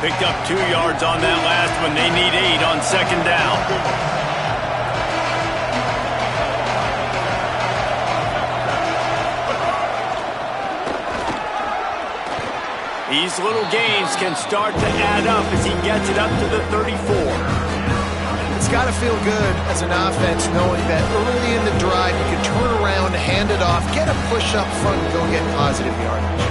Picked up 2 yards on that last one. They need 8 on second down. These little gains can start to add up as he gets it up to the 34. It's got to feel good as an offense knowing that early in the drive you can turn around, hand it off, get a push up front, and go get positive yardage.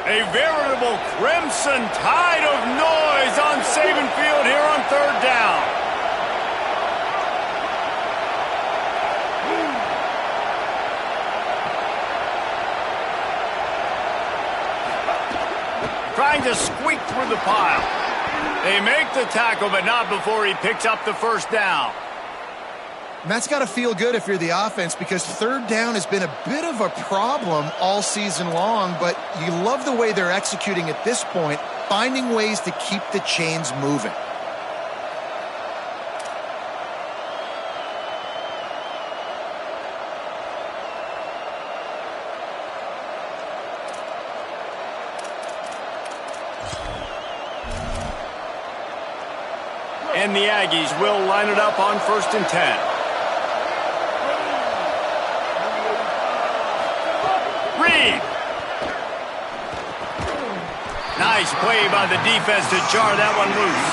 A veritable crimson tide of noise on Saban Field here on third down. Trying to squeak through the pile. They make the tackle, but not before he picks up the first down. And that's got to feel good if you're the offense, because third down has been a bit of a problem all season long, but you love the way they're executing at this point, finding ways to keep the chains moving. And the Aggies will line it up on 1st and 10. Reed. Nice play by the defense to jar that one loose.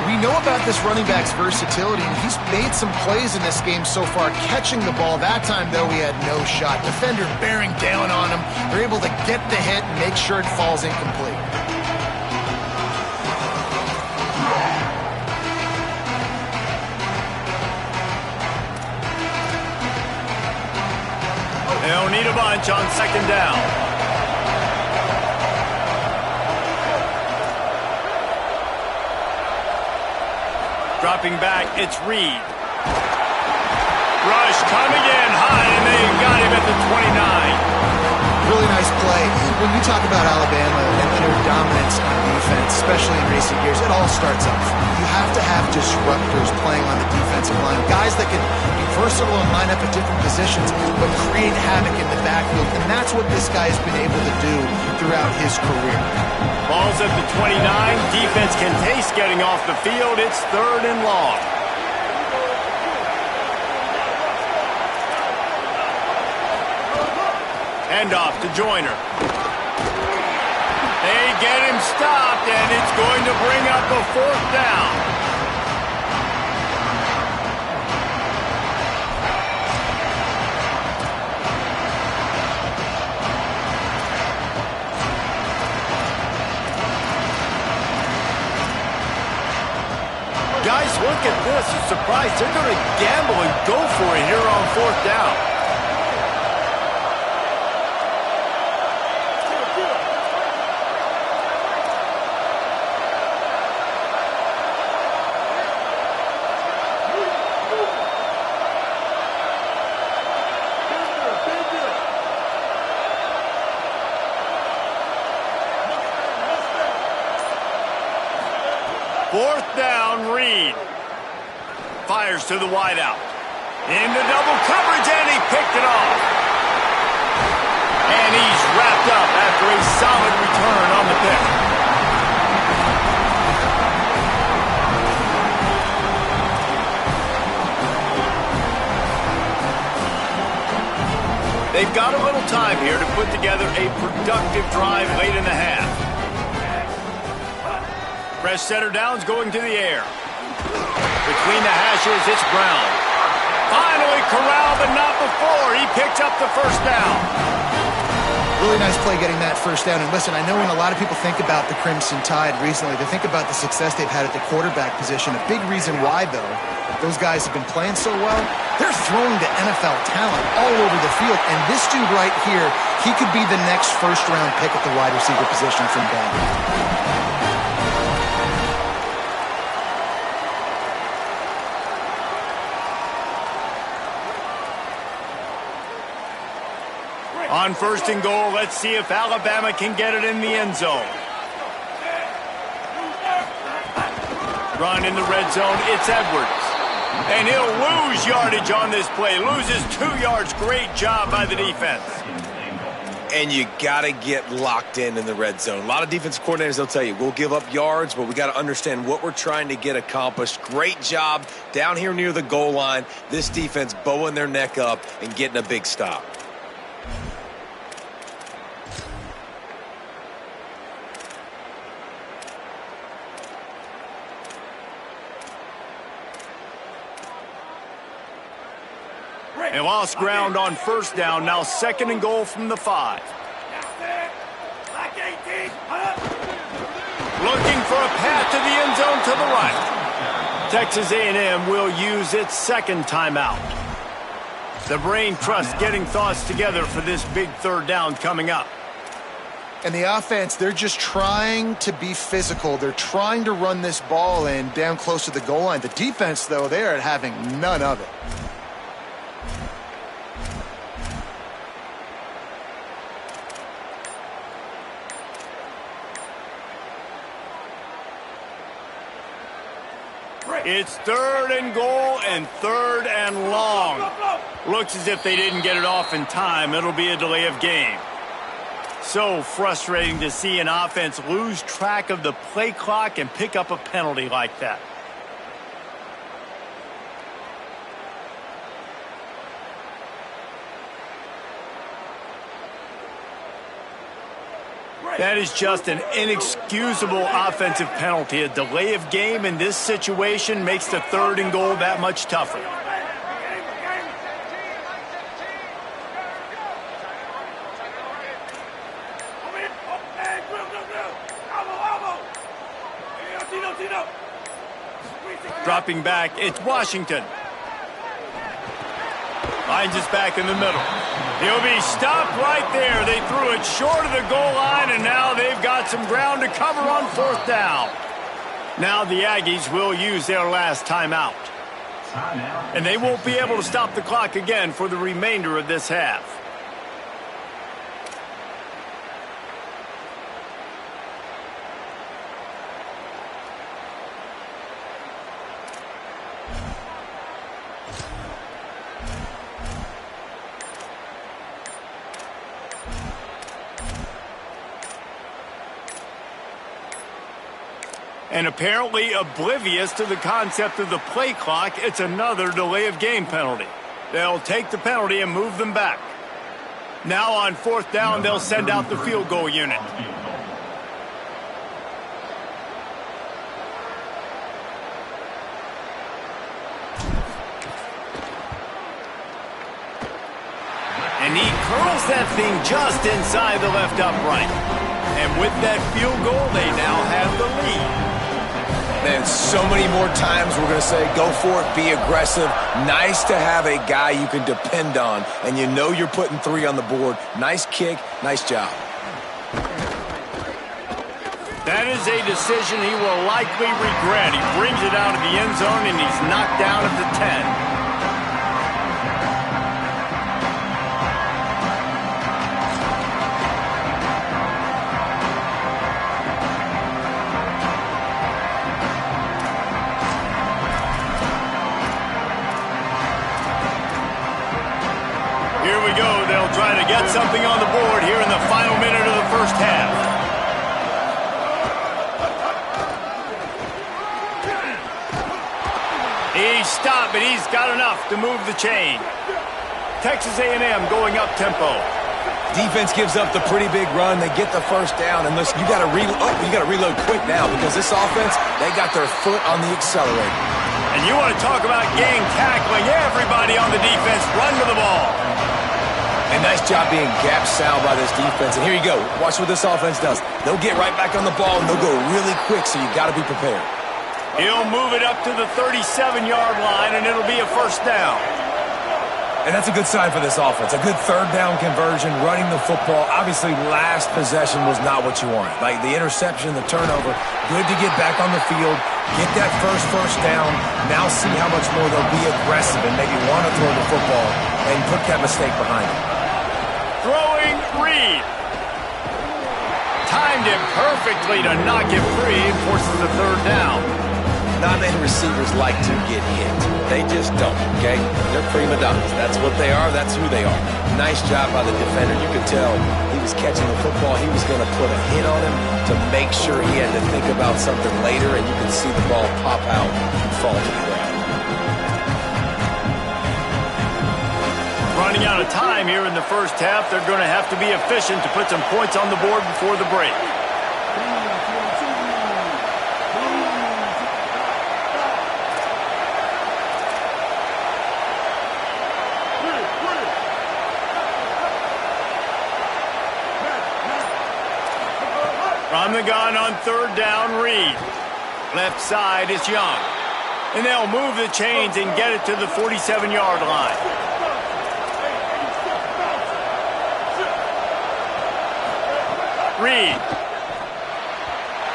We know about this running back's versatility, and he's made some plays in this game so far, catching the ball. That time, though, he had no shot. Defender bearing down on him. They're able to get the hit and make sure it falls incomplete. They'll need a bunch on second down. Dropping back, it's Reed. Rush coming in high, and they got him at the 29. Really nice play. When you talk about Alabama and their dominance on defense, especially in recent years, it all starts up front. You have to have disruptors playing on the defensive line, guys that can be versatile and line up at different positions, but create havoc in the backfield, and that's what this guy has been able to do throughout his career. Ball's at the 29. Defense can taste getting off the field. It's 3rd and long. Hand off to Joyner. They get him stopped, and it's going to bring up a 4th down. Guys, look at this. I'm surprised they're going to gamble and go for it here on 4th down. Fourth down, Reed. Fires to the wideout. Into double coverage, and he picked it off. And he's wrapped up after a solid return on the pick. They've got a little time here to put together a productive drive late in the half. Fresh center downs going to the air. Between the hashes, it's Brown. Finally corralled, but not before. He picked up the first down. Really nice play getting that first down. And listen, I know when a lot of people think about the Crimson Tide recently, they think about the success they've had at the quarterback position. A big reason why, though, those guys have been playing so well, they're throwing to NFL talent all over the field. And this dude right here, he could be the next first-round pick at the wide receiver position from Bama. On 1st and goal, let's see if Alabama can get it in the end zone. Run in the red zone, it's Edwards. And he'll lose yardage on this play. Loses 2 yards. Great job by the defense. And you got to get locked in the red zone. A lot of defensive coordinators, they'll tell you, we'll give up yards, but we got to understand what we're trying to get accomplished. Great job down here near the goal line. This defense bowing their neck up and getting a big stop. They lost ground on first down. Now 2nd and goal from the 5. Looking for a path to the end zone to the right. Texas A&M will use its 2nd timeout. The brain trust getting thoughts together for this big 3rd down coming up. And the offense, they're just trying to be physical. They're trying to run this ball in down close to the goal line. The defense, though, they're having none of it. It's 3rd and goal and 3rd and long. Looks as if they didn't get it off in time. It'll be a delay of game. So frustrating to see an offense lose track of the play clock and pick up a penalty like that. That is just an inexcusable offensive penalty. A delay of game in this situation makes the 3rd and goal that much tougher. Dropping back, it's Washington. Finds us back in the middle. He'll be stopped right there. They threw it short of the goal line, and now they've got some ground to cover on 4th down. Now the Aggies will use their last timeout. And they won't be able to stop the clock again for the remainder of this half. And apparently oblivious to the concept of the play clock, it's another delay of game penalty. They'll take the penalty and move them back. Now on 4th down, they'll send out the field goal unit. And he curls that thing just inside the left upright. And with that field goal, they now have the lead. And so many more times we're going to say, go for it, be aggressive. Nice to have a guy you can depend on, and you know you're putting 3 on the board. Nice kick, nice job. That is a decision he will likely regret. He brings it out of the end zone, and he's knocked down at the 10. Here we go. They'll try to get something on the board here in the final minute of the first half. He's stopped, but he's got enough to move the chain. Texas A&M going up tempo. Defense gives up the pretty big run. They get the first down, and listen, you got to reload quick now because this offense, they got their foot on the accelerator. And you want to talk about gang tackling? Everybody on the defense run to the ball. And nice job being gap sound by this defense. And here you go. Watch what this offense does. They'll get right back on the ball, and they'll go really quick, so you got to be prepared. He'll move it up to the 37-yard line, and it'll be a first down. And that's a good sign for this offense. A good 3rd down conversion, running the football. Obviously, last possession was not what you wanted. Like the interception, the turnover. Good to get back on the field, get that first down. Now see how much more they'll be aggressive and maybe want to throw the football and put that mistake behind them. Throwing Reed. Timed him perfectly to knock him free and forces the 3rd down. Not many receivers like to get hit. They just don't, okay? They're prima donnas. That's what they are. That's who they are. Nice job by the defender. You could tell he was catching the football. He was going to put a hit on him to make sure he had to think about something later, and you could see the ball pop out and fall to the ground. Running out of time here in the first half, they're going to have to be efficient to put some points on the board before the break. From the gun on third down, Reed. Left side is Young. And they'll move the chains and get it to the 47-yard line. Reed.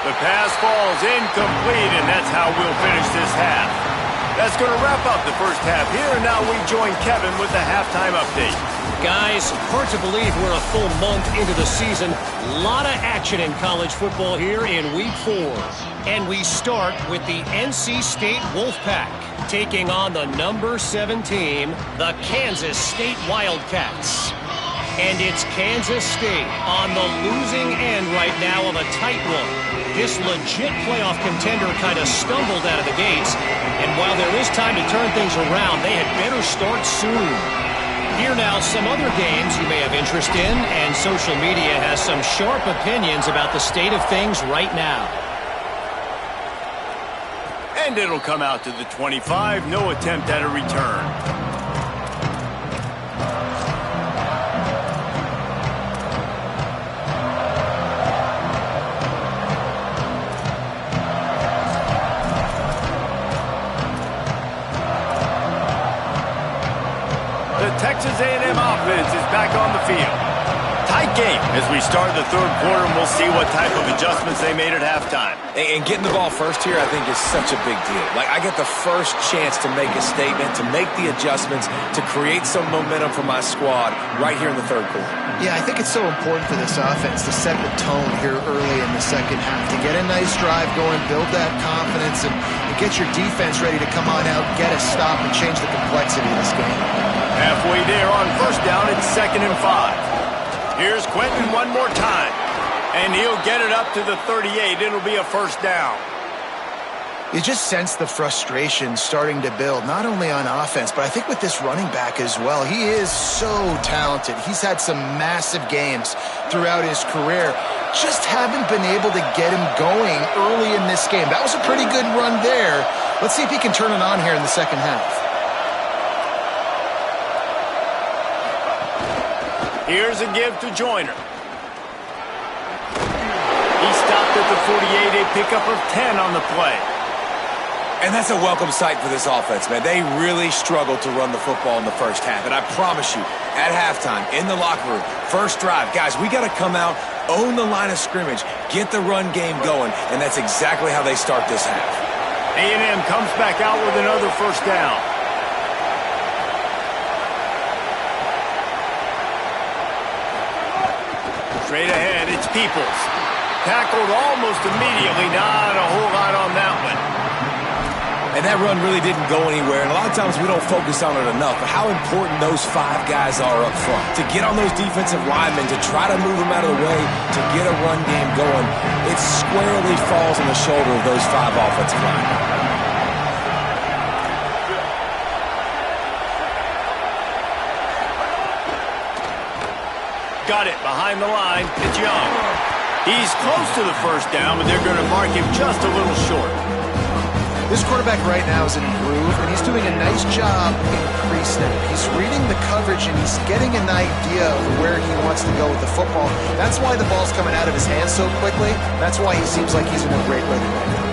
The pass falls incomplete, and that's how we'll finish this half. That's going to wrap up the first half here, and now we join Kevin with the halftime update. Guys, hard to believe we're a full month into the season. A lot of action in college football here in Week 4. And we start with the NC State Wolfpack, taking on the number 7 team, the Kansas State Wildcats. And it's Kansas State on the losing end right now of a tight one. This legit playoff contender kind of stumbled out of the gates. And while there is time to turn things around, they had better start soon. Here now, some other games you may have interest in, and social media has some sharp opinions about the state of things right now. And it'll come out to the 25, no attempt at a return. The Texas A&M offense is back on the field. Tight game as we start the third quarter, and we'll see what type of adjustments they made at halftime. And getting the ball first here, I think, is such a big deal. Like, I get the first chance to make a statement, to make the adjustments, to create some momentum for my squad right here in the third quarter. Yeah, I think it's so important for this offense to set the tone here early in the second half, to get a nice drive going, build that confidence, and get your defense ready to come on out, get a stop, and change the complexity of this game. Halfway there on first down, it's 2nd and 5. Here's Quentin one more time, and he'll get it up to the 38. It'll be a first down. You just sense the frustration starting to build, not only on offense, but I think with this running back as well. He is so talented. He's had some massive games throughout his career. Just haven't been able to get him going early in this game. That was a pretty good run there. Let's see if he can turn it on here in the second half. Here's a give to Joyner. He stopped at the 48, a pickup of 10 on the play. And that's a welcome sight for this offense, man. They really struggled to run the football in the first half. And I promise you, at halftime, in the locker room, first drive, guys, we got to come out, own the line of scrimmage, get the run game going, and that's exactly how they start this half. A&M comes back out with another first down. Straight ahead, it's Peoples. Tackled almost immediately, not a whole lot on that one. And that run really didn't go anywhere, and a lot of times we don't focus on it enough, but how important those 5 guys are up front. To get on those defensive linemen, to try to move them out of the way, to get a run game going, it squarely falls on the shoulder of those 5 offensive linemen. Got it behind the line. It's Young. He's close to the first down, but they're going to mark him just a little short. This quarterback right now is in a groove, and he's doing a nice job in pre-snap. He's reading the coverage, and he's getting an idea of where he wants to go with the football. That's why the ball's coming out of his hands so quickly. That's why he seems like he's in a great rhythm right now.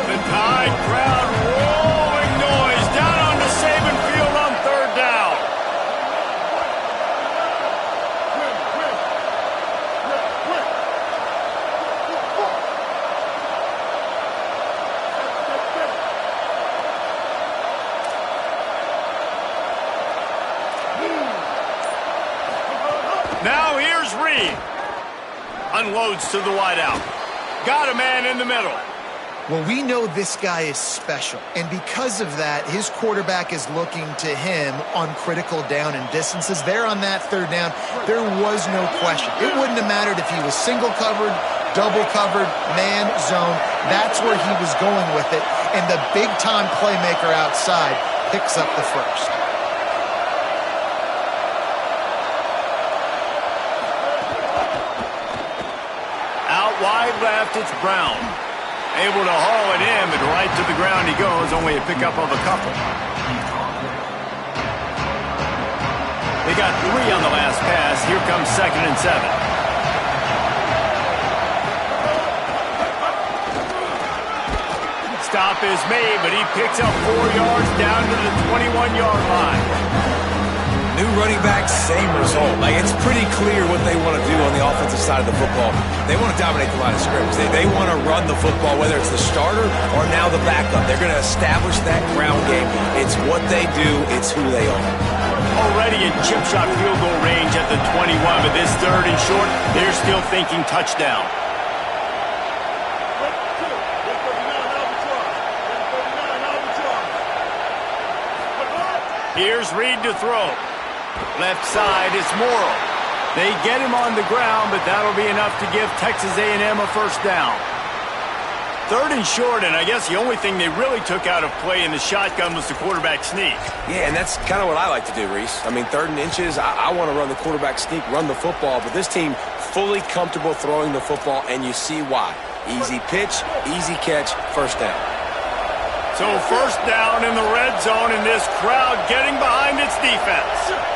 The Tide crowd rolling noise down onto Saban Field on third down. Now here's Reed. Unloads to the wideout. Got a man in the middle. Well, we know this guy is special, and because of that, his quarterback is looking to him on critical down and distances. There on that third down, there was no question. It wouldn't have mattered if he was single covered, double covered, man, zone. That's where he was going with it, and the big-time playmaker outside picks up the first. Out wide left, it's Brown. Able to haul it in, but right to the ground he goes, only a pickup of a couple. They got 3 on the last pass. Here comes 2nd and 7. Stop is made, but he picks up 4 yards down to the 21-yard line. New running back, same result. Like, it's pretty clear what they want to do on the offensive side of the football. They want to dominate the line of scrimmage. They want to run the football, whether it's the starter or now the backup. They're going to establish that ground game. It's what they do. It's who they are. Already in chip shot field goal range at the 21, but this 3rd and short, they're still thinking touchdown. Here's Reed to throw. Left side, it's Morrow. They get him on the ground, but that'll be enough to give Texas A&M a first down. 3rd and short, and I guess the only thing they really took out of play in the shotgun was the quarterback sneak. Yeah, and that's kind of what I like to do, Reese. I mean, 3rd and inches, I want to run the quarterback sneak, run the football, but this team fully comfortable throwing the football, and you see why. Easy pitch, easy catch, first down. So first down in the red zone, and this crowd getting behind its defense.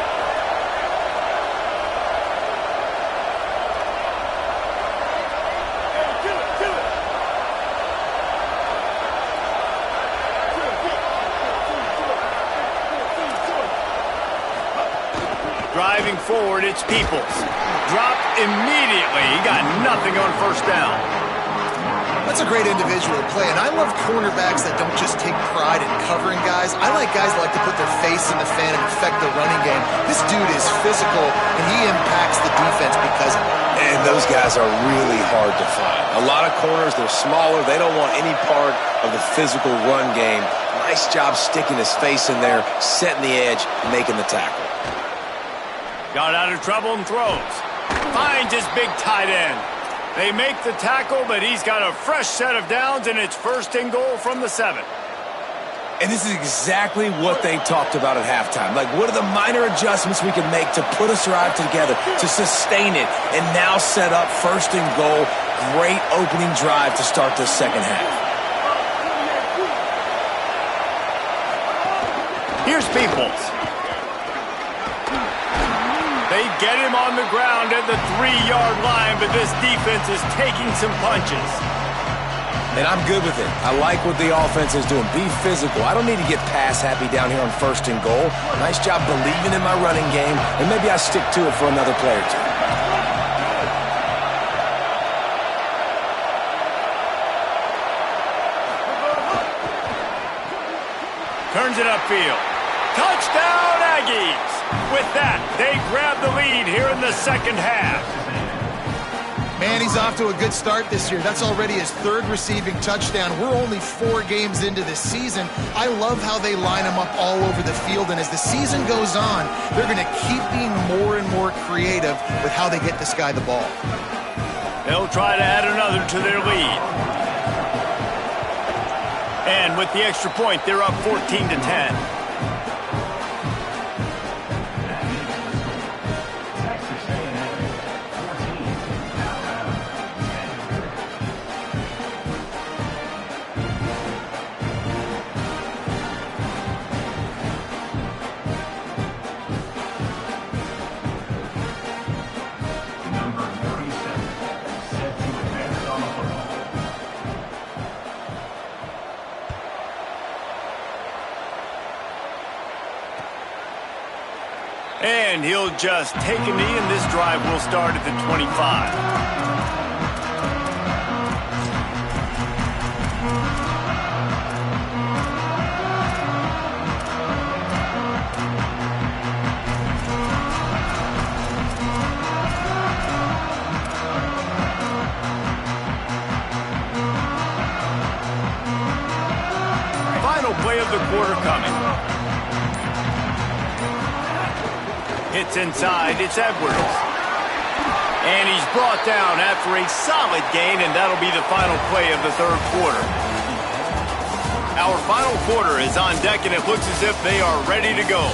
Driving forward, it's Peoples. Dropped immediately. He got nothing on first down. That's a great individual play, and I love cornerbacks that don't just take pride in covering guys. I like guys that like to put their face in the fan and affect the running game. This dude is physical, and he impacts the defense because of it. And those guys are really hard to find. A lot of corners, they're smaller. They don't want any part of the physical run game. Nice job sticking his face in there, setting the edge, making the tackle. Got out of trouble and throws. Finds his big tight end. They make the tackle, but he's got a fresh set of downs, and it's 1st and goal from the 7. And this is exactly what they talked about at halftime. Like, what are the minor adjustments we can make to put us drive together, to sustain it, and now set up 1st and goal. Great opening drive to start the second half. Here's Peoples. They get him on the ground at the 3-yard line, but this defense is taking some punches. And I'm good with it. I like what the offense is doing. Be physical. I don't need to get pass happy down here on 1st and goal. Nice job believing in my running game, and maybe I stick to it for another play or two. Turns it upfield. Touchdown, Aggies! With that, they grab the lead here in the second half. Man, he's off to a good start this year. That's already his 3rd receiving touchdown. We're only 4 games into this season. I love how they line him up all over the field, and as the season goes on, they're going to keep being more and more creative with how they get this guy the ball. They'll try to add another to their lead. And with the extra point, they're up 14-10. And he'll just take a knee, and this drive will start at the 25. final play of the quarter coming. Hits inside, it's Edwards. And he's brought down after a solid gain, and that'll be the final play of the third quarter. Our final quarter is on deck, and it looks as if they are ready to go.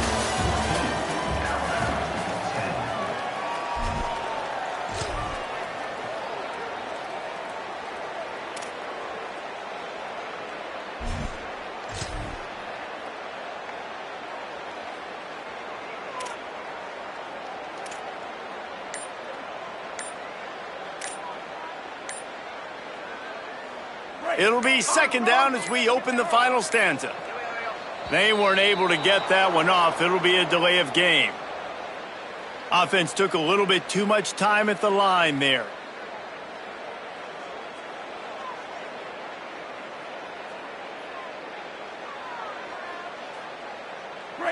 It'll be second down as we open the final stanza. They weren't able to get that one off. It'll be a delay of game. Offense took a little bit too much time at the line there.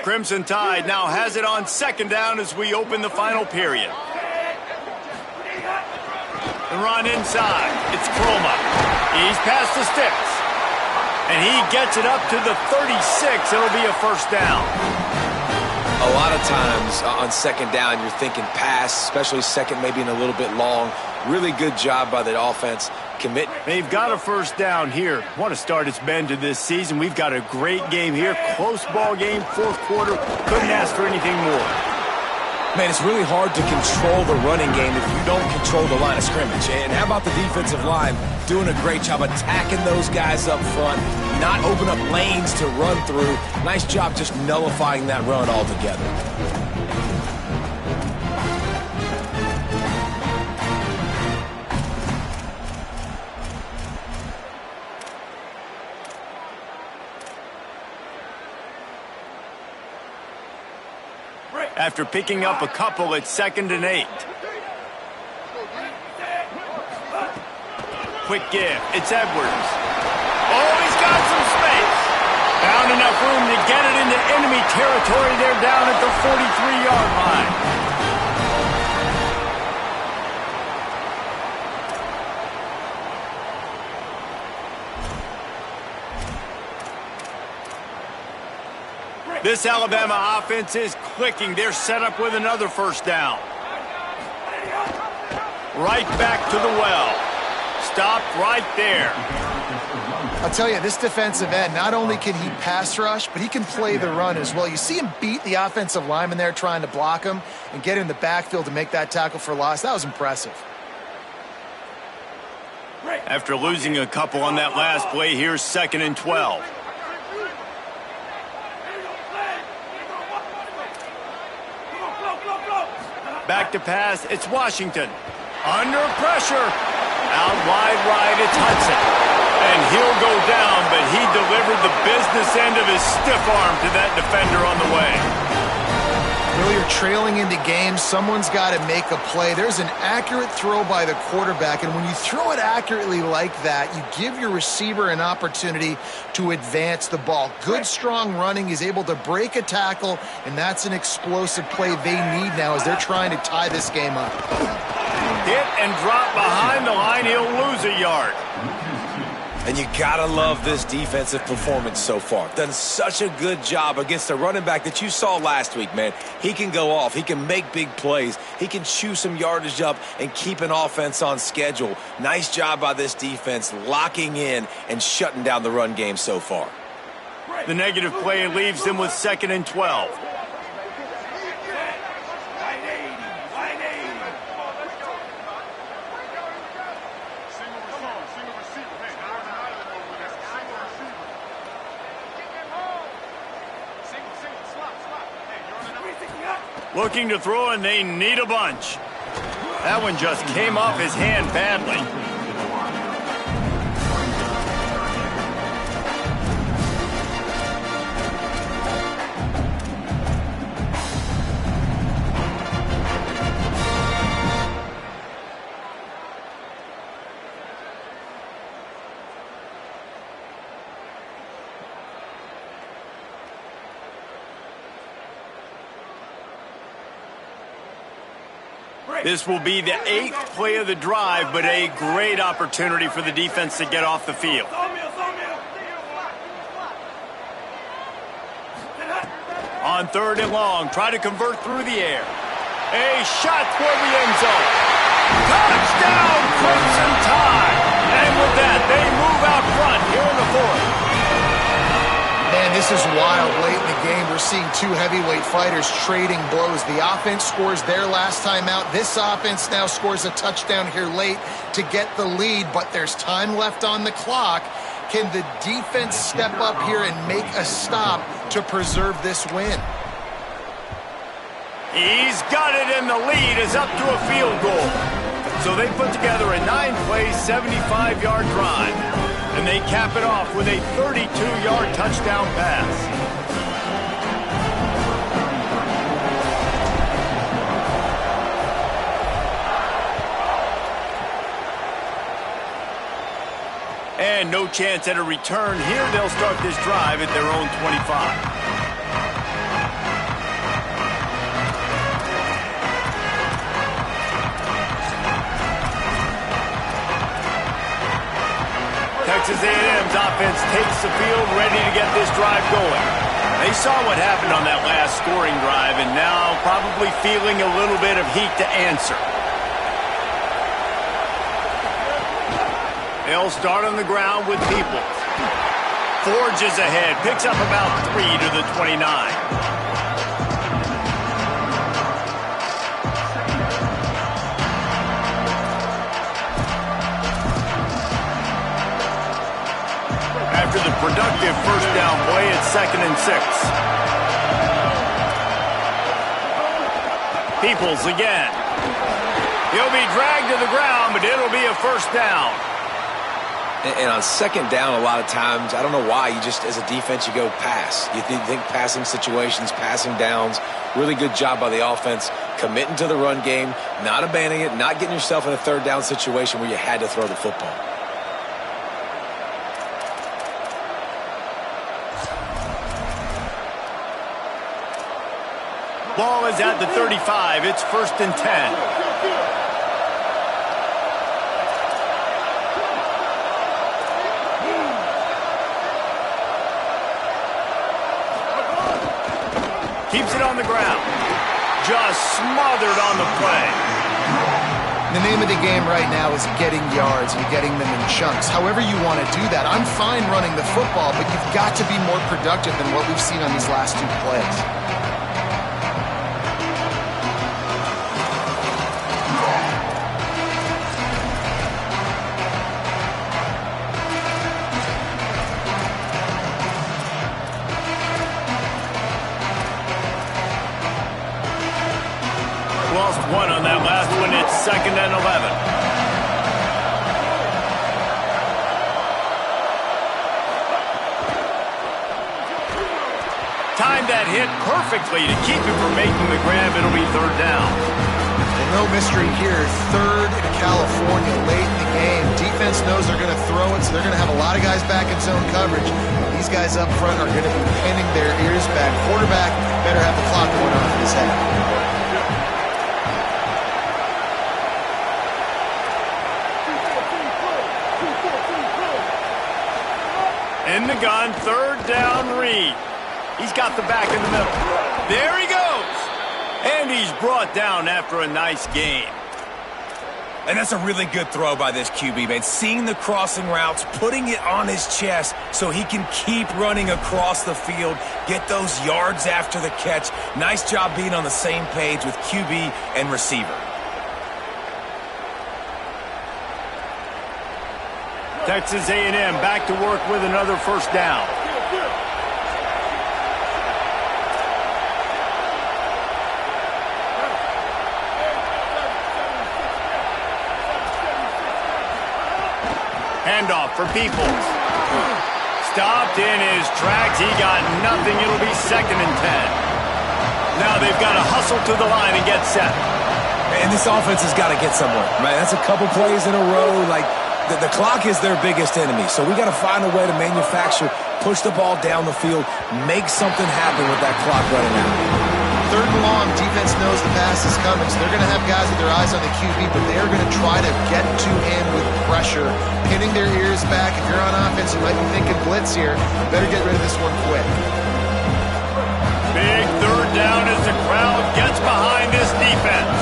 Crimson Tide now has it on second down as we open the final period. The run inside. It's Croma. He's past the sticks. And he gets it up to the 36. It'll be a first down. A lot of times on second down, you're thinking pass, especially second, maybe in a little bit long. Really good job by the offense. Commit. They've got a first down here. What a start it's been to this season. We've got a great game here. Close ball game, fourth quarter. Couldn't ask for anything more. Man, it's really hard to control the running game if you don't control the line of scrimmage. And how about the defensive line doing a great job attacking those guys up front, not open up lanes to run through. Nice job just nullifying that run altogether. After picking up a couple at 2nd and 8. Quick give. It's Edwards. Oh, he's got some space. Found enough room to get it into enemy territory. They're down at the 43-yard line. This Alabama offense is clicking. They're set up with another first down. Right back to the well. Stopped right there. I'll tell you, this defensive end, not only can he pass rush, but he can play the run as well. You see him beat the offensive lineman there trying to block him and get in the backfield to make that tackle for loss. That was impressive. After losing a couple on that last play, here's 2nd and 12. Back to pass, it's Washington. Under pressure. Out wide right, it's Hudson. And he'll go down, but he delivered the business end of his stiff arm to that defender on the way. Well, you're trailing into games. Someone's got to make a play. There's an accurate throw by the quarterback, and when you throw it accurately like that, you give your receiver an opportunity to advance the ball. Good, strong running. He's able to break a tackle, and that's an explosive play they need now as they're trying to tie this game up. Hit and drop behind the line. He'll lose a yard. And you gotta love this defensive performance so far. Done such a good job against the running back that you saw last week, man. He can go off. He can make big plays. He can chew some yardage up and keep an offense on schedule. Nice job by this defense locking in and shutting down the run game so far. The negative play leaves them with 2nd and 12. Looking to throw, and they need a bunch. That one just came off his hand badly. This will be the 8th play of the drive, but a great opportunity for the defense to get off the field. on 3rd and long. Try to convert through the air. A shot toward the end zone. Touchdown, Crimson Tide! And with that, they move out front here in the 4th. Man, this is wild. Late in the game, we're seeing two heavyweight fighters trading blows. The offense scores their last time out. This offense now scores a touchdown here late to get the lead, but there's time left on the clock. Can the defense step up here and make a stop to preserve this win? He's got it, and the lead is up to a field goal. So they put together a 9-play, 75-yard drive. And they cap it off with a 32-yard touchdown pass. And no chance at a return here. They'll start this drive at their own 25. Texas A&M's offense takes the field, ready to get this drive going. They saw what happened on that last scoring drive, and now probably feeling a little bit of heat to answer. They'll start on the ground with Peoples. Forges ahead, picks up about 3 to the 29. After the productive first down play, it's 2nd and 6. Peoples again. He'll be dragged to the ground, but it'll be a first down. And on 2nd down, a lot of times, I don't know why, you just, as a defense, you go pass. You think passing situations, passing downs. Really good job by the offense, committing to the run game, not abandoning it, not getting yourself in a 3rd down situation where you had to throw the football. Ball is at the 35. It's 1st and 10. Keeps it on the ground. Just smothered on the play. The name of the game right now is getting yards and getting them in chunks. However you want to do that. I'm fine running the football, but you've got to be more productive than what we've seen on these last 2 plays. Lost 1 on that last one. It's 2nd and 11. Timed that hit perfectly to keep him from making the grab. It'll be 3rd down. No mystery here. 3rd in California late in the game. Defense knows they're going to throw it, so they're going to have a lot of guys back in zone coverage. These guys up front are going to be pinning their ears back. Quarterback better have the clock going off in his head. In the gun, 3rd down, Reed. He's got the back in the middle. There he goes. And he's brought down after a nice game. And that's a really good throw by this QB, man. Seeing the crossing routes, putting it on his chest so he can keep running across the field, get those yards after the catch. Nice job being on the same page with QB and receiver. Texas A&M back to work with another first down. Handoff for Peoples. Stopped in his tracks. He got nothing. It'll be 2nd and 10. Now they've got to hustle to the line and get set. And this offense has got to get somewhere, right? That's a couple plays in a row. Like, the clock is their biggest enemy. So we got to find a way to manufacture, push the ball down the field, make something happen with that clock running out. 3rd and long, defense knows the pass is coming, so they're going to have guys with their eyes on the QB, but they're going to try to get to him with pressure, pinning their ears back. If you're on offense, you might be thinking blitz here. Better get rid of this one quick. Big third down as the crowd gets behind this defense.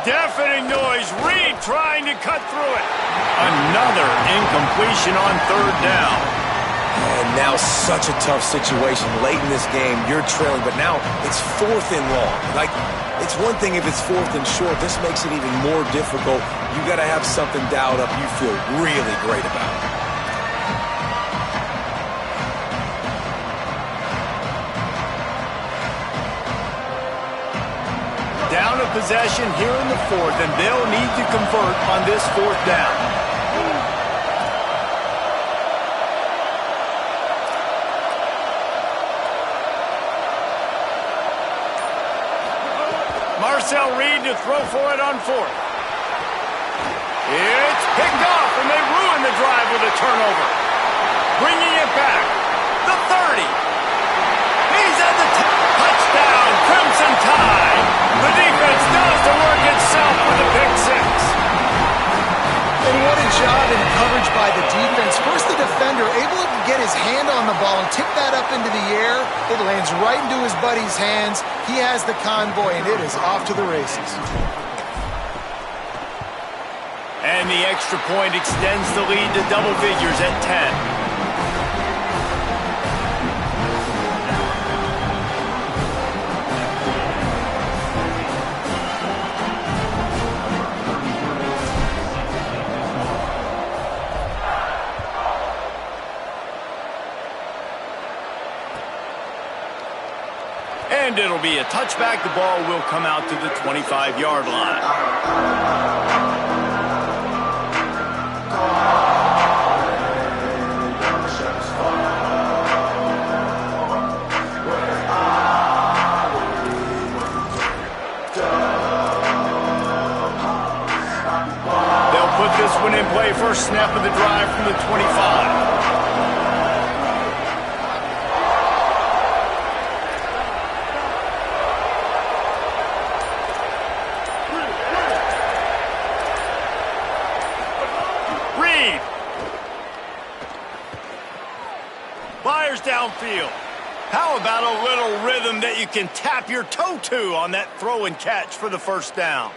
Deafening noise. Reed trying to cut through it. Another incompletion on third down. And now such a tough situation late in this game. You're trailing, but now it's 4th and long. Like, it's one thing if it's 4th and short. This makes it even more difficult. You got to have something dialed up you feel really great about. Down a possession here in the 4th, and they'll need to convert on this 4th down. Marcel Reed to throw for it on 4th. It's picked off, and they ruin the drive with a turnover. Bringing it back. The 30. He's at the touchdown. Crimson Tide. The defense does the work itself with a pick 6. And what a job in coverage by the defense. First, the defender able to get his hand on the ball and tip that up into the air. It lands right into his buddy's hands. He has the convoy, and it is off to the races. And the extra point extends the lead to double figures at 10. And it'll be a touchback. The ball will come out to the 25-yard line. They'll put this one in play. First snap of the drive from the 25. Downfield. How about a little rhythm that you can tap your toe to on that throw and catch for the first down?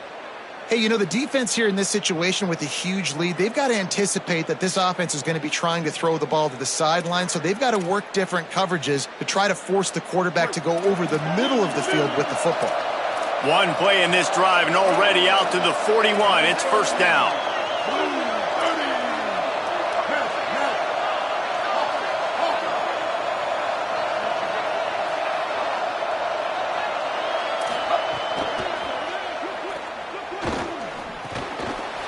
Hey, you know, the defense here in this situation with a huge lead, they've got to anticipate that this offense is going to be trying to throw the ball to the sideline, so they've got to work different coverages to try to force the quarterback to go over the middle of the field with the football. One play in this drive and already out to the 41. It's first down.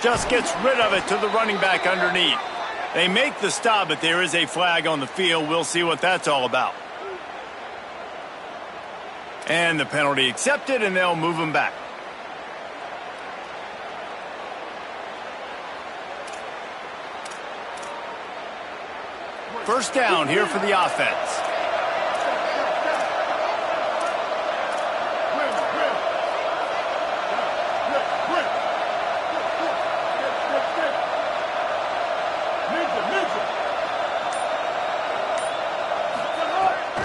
Just gets rid of it to the running back underneath. They make the stop, but there is a flag on the field. We'll see what that's all about. And the penalty accepted, and they'll move him back. First down here for the offense.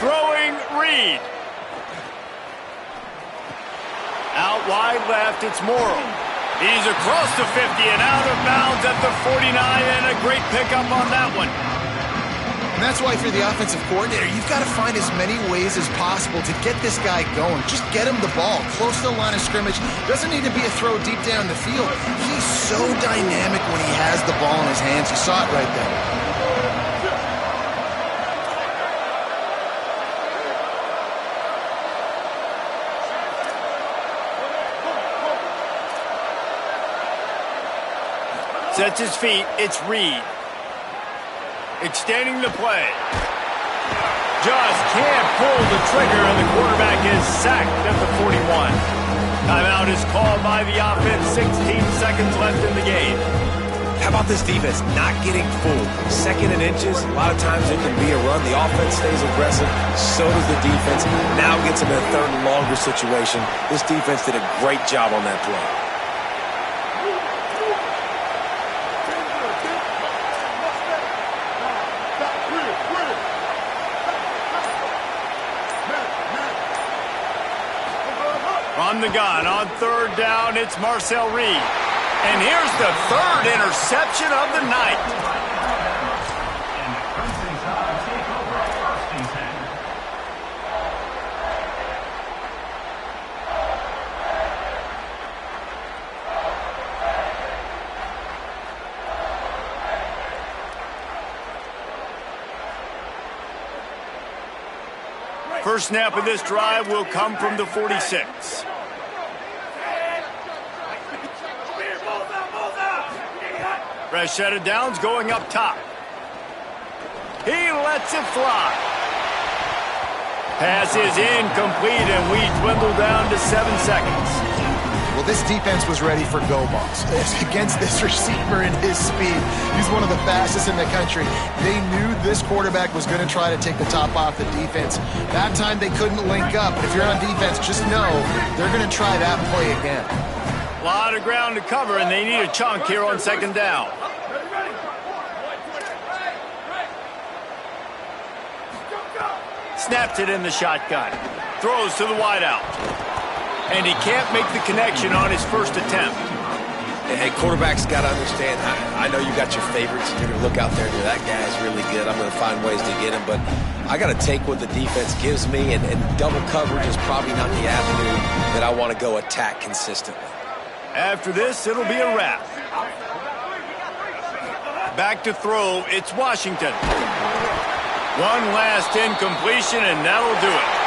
Throwing Reed. Out wide left, it's Morrow. He's across the 50 and out of bounds at the 49, and a great pickup on that one. And that's why if you're the offensive coordinator, you've got to find as many ways as possible to get this guy going. Just get him the ball close to the line of scrimmage. Doesn't need to be a throw deep down the field. He's so dynamic when he has the ball in his hands. You saw it right there. Sets his feet, it's Reed. Extending the play. Just can't pull the trigger, and the quarterback is sacked at the 41. Timeout is called by the offense, 16 seconds left in the game. How about this defense not getting fooled? 2nd and inches, a lot of times it can be a run. The offense stays aggressive, so does the defense. Now gets them in a 3rd and longer situation. This defense did a great job on that play. From the gun on third down, it's Marcel Reed. And here's the third interception of the night. First snap of this drive will come from the 46. Fresh set of downs going up top. He lets it fly. Pass is incomplete, and we dwindle down to 7 seconds. Well, this defense was ready for go balls. Against this receiver and his speed, he's one of the fastest in the country. They knew this quarterback was going to try to take the top off the defense. That time they couldn't link up, but if you're on defense, just know they're going to try that play again. A lot of ground to cover, and they need a chunk here on second down. Snaps it in the shotgun. Throws to the wideout. And he can't make the connection on his first attempt. Hey, quarterbacks got to understand, I know you got your favorites, and you're going to look out there and go, that guy's really good. I'm going to find ways to get him, but I got to take what the defense gives me, and double coverage is probably not the avenue that I want to go attack consistently. After this, it'll be a wrap. Back to throw, it's Washington. One last incompletion, and that'll do it.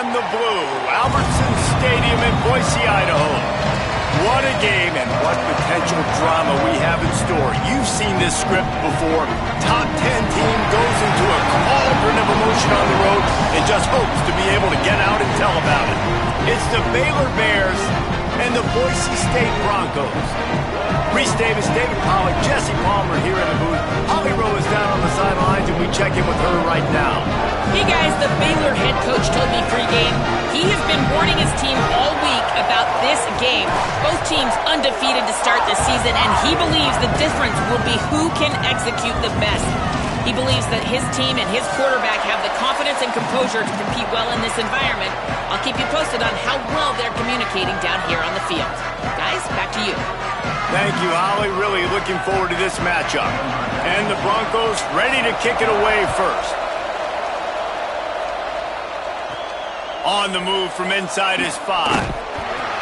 in the blue, Albertson Stadium in Boise, Idaho. What a game and what potential drama we have in store. You've seen this script before. Top 10 team goes into a cauldron of emotion on the road and just hopes to be able to get out and tell about it. It's the Baylor Bears and the Boise State Broncos. Reese Davis, David Pollack, Jesse Palmer here in the booth. Holly Rowe is down on the sidelines, and we check in with her right now. Hey guys, the Baylor head coach told me pregame he has been warning his team all week about this game. Both teams undefeated to start the season, and he believes the difference will be who can execute the best. He believes that his team and his quarterback have the confidence and composure to compete well in this environment. I'll keep you posted on how well they're communicating down here on the field. Guys, back to you. Thank you, Holly. Really looking forward to this matchup. And the Broncos ready to kick it away first. On the move from inside his 5.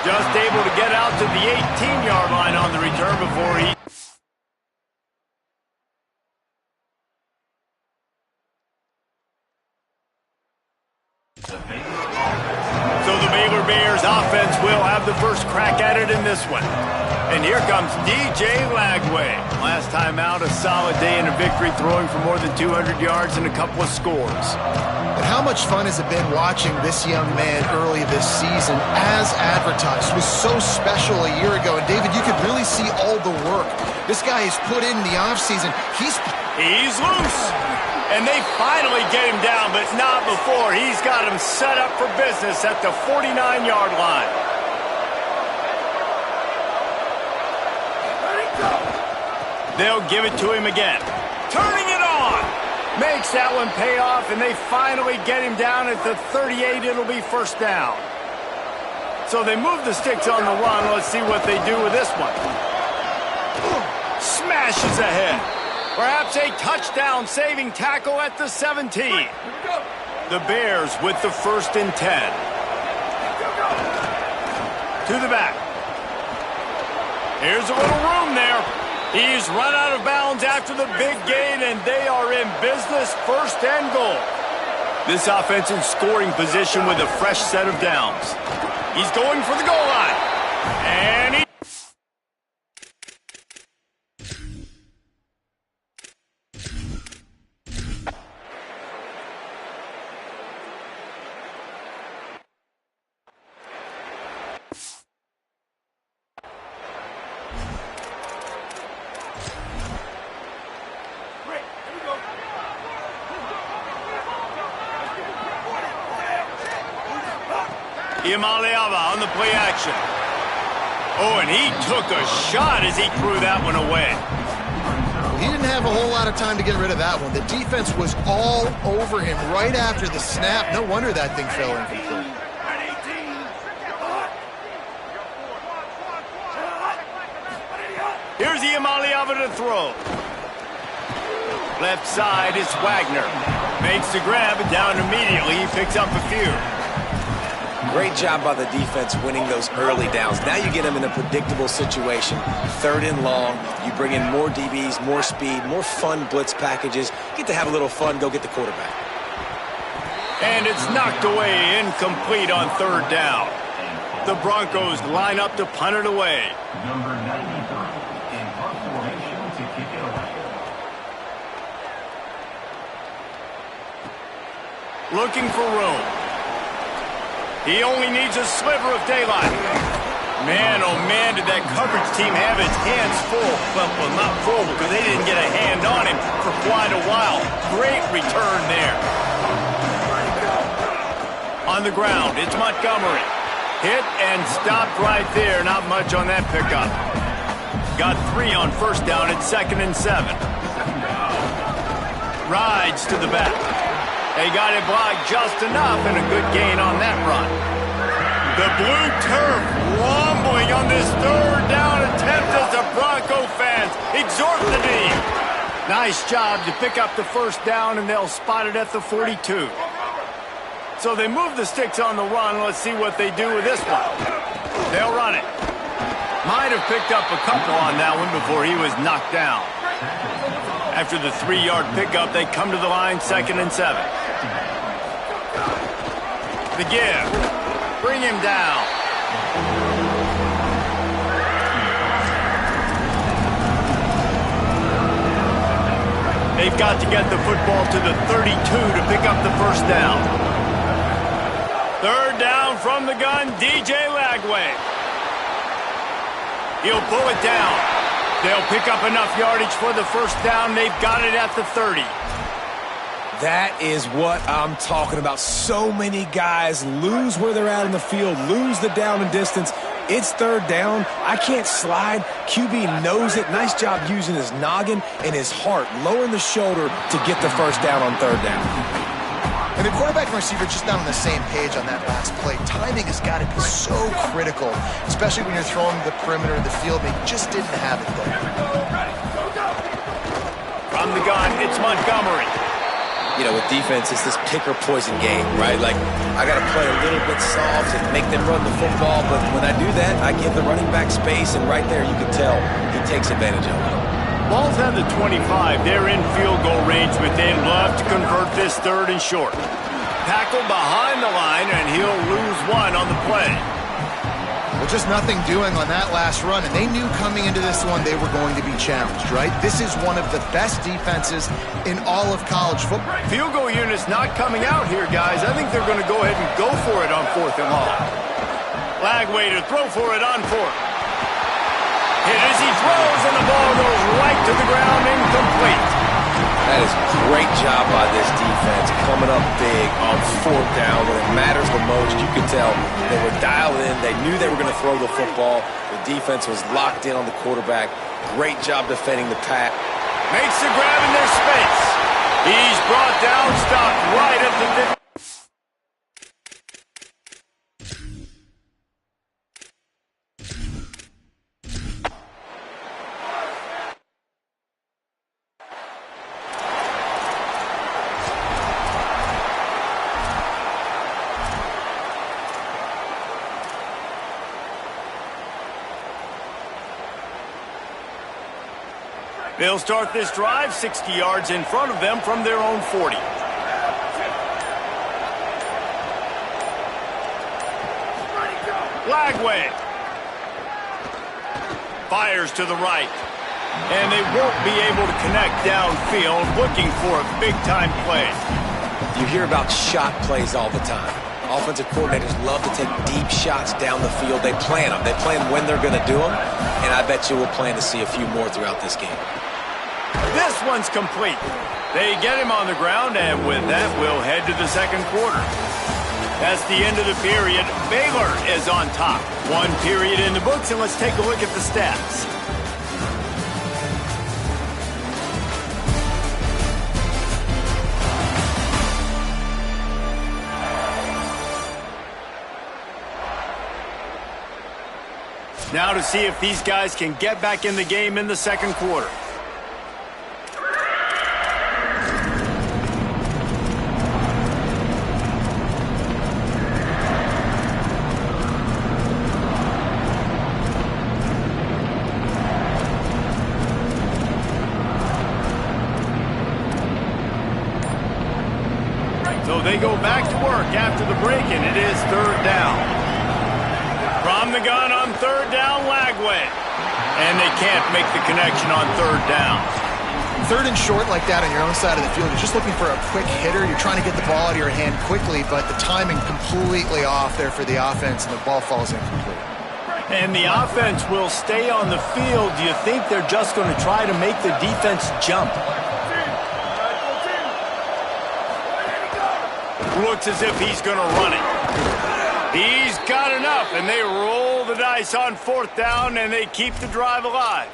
Just able to get out to the 18-yard line on the return before he... So the Baylor Bears offense will have the first crack at it in this one. And here comes DJ Lagway. Last time out, a solid day and a victory, throwing for more than 200 yards and a couple of scores. But how much fun has it been watching this young man early this season as advertised? It was so special a year ago. And David, you could really see all the work this guy has put in the offseason. He's loose. And they finally get him down, but not before. He's got him set up for business at the 49-yard line. They'll give it to him again. Turning it on. Makes that one pay off, and they finally get him down at the 38. It'll be first down. So they move the sticks on the run. Let's see what they do with this one. Smashes ahead. Perhaps a touchdown-saving tackle at the 17. The Bears with the 1st and 10. To the back. Here's a little room there. He's run out of bounds after the big gain, and they are in business, 1st and goal. This offense in scoring position with a fresh set of downs. He's going for the goal line. And he... Imaliava on the play action. Oh, and he took a shot as he threw that one away. He didn't have a whole lot of time to get rid of that one. The defense was all over him right after the snap. No wonder that thing fell incomplete. Here's Imaliava to throw. Left side is Wagner. Makes the grab, and down immediately. He picks up a few. Great job by the defense winning those early downs. Now you get them in a predictable situation. 3rd and long. You bring in more DBs, more speed, more fun blitz packages. Get to have a little fun, go get the quarterback. And it's knocked away, incomplete on 3rd down. The Broncos line up to punt it away. Number 93 in punt formation to kick it away. Looking for room. He only needs a sliver of daylight. Man, oh man, did that coverage team have its hands full. Well, not full because they didn't get a hand on him for quite a while. Great return there. On the ground, it's Montgomery. Hit and stopped right there. Not much on that pickup. Got 3 on 1st down at 2nd and 7. Rides to the back. They got it blocked just enough, and a good gain on that run. The blue turf rumbling on this 3rd down attempt as the Bronco fans exhort the team. Nice job to pick up the 1st down, and they'll spot it at the 42. So they move the sticks on the run. Let's see what they do with this one. They'll run it. Might have picked up a couple on that one before he was knocked down. After the 3-yard pickup, they come to the line, 2nd and 7. The give. Bring him down. They've got to get the football to the 32 to pick up the first down. Third down from the gun, DJ Lagway. He'll pull it down. They'll pick up enough yardage for the first down. They've got it at the 30. That is what I'm talking about. So many guys lose where they're at in the field, lose the down and distance. It's third down. I can't slide. QB knows it. Nice job using his noggin and his heart, lowering the shoulder to get the first down on third down. And the quarterback and receiver just not on the same page on that last play. Timing has got to be so critical, especially when you're throwing the perimeter of the field. They just didn't have it there. From the gun, it's Montgomery. You know, with defense, it's this pick or poison game, right? Like, I got to play a little bit soft and make them run the football, but when I do that, I give the running back space, and right there you can tell he takes advantage of it. Ball's at the 25. They're in field goal range, but they'd love to convert this third and short. Tackle behind the line, and he'll lose one on the play. Well, just nothing doing on that last run, and they knew coming into this one they were going to be challenged, right? This is one of the best defenses in all of college football. Field goal unit's not coming out here, guys. I think they're going to go ahead and go for it on fourth and long. Lagway to throw for it on fourth. Hit as he throws, and the ball goes right to the ground, incomplete. That is a great job by this defense, coming up big on fourth down when it matters the most. You could tell they were dialed in. They knew they were going to throw the football. The defense was locked in on the quarterback. Great job defending the pass. Makes the grab in their space. He's brought down, stopped right at the 50. They'll start this drive 60 yards in front of them from their own 40. Lagway fires to the right, and they won't be able to connect downfield, looking for a big-time play. You hear about shot plays all the time. Offensive coordinators love to take deep shots down the field. They plan them. They plan when they're going to do them, and I bet you we'll plan to see a few more throughout this game. This one's complete. They get him on the ground, and with that, we'll head to the second quarter. That's the end of the period. Baylor is on top. One period in the books, and let's take a look at the stats. Now to see if these guys can get back in the game in the second quarter. So they go back to work after the break, and it is third down. From the gun on third down, Lagway. And they can't make the connection on third down. Third and short like that on your own side of the field, you're just looking for a quick hitter. You're trying to get the ball out of your hand quickly, but the timing completely off there for the offense, and the ball falls incomplete. And the offense will stay on the field. Do you think they're just going to try to make the defense jump? Looks as if he's going to run it. He's got enough, and they roll the dice on fourth down, and they keep the drive alive.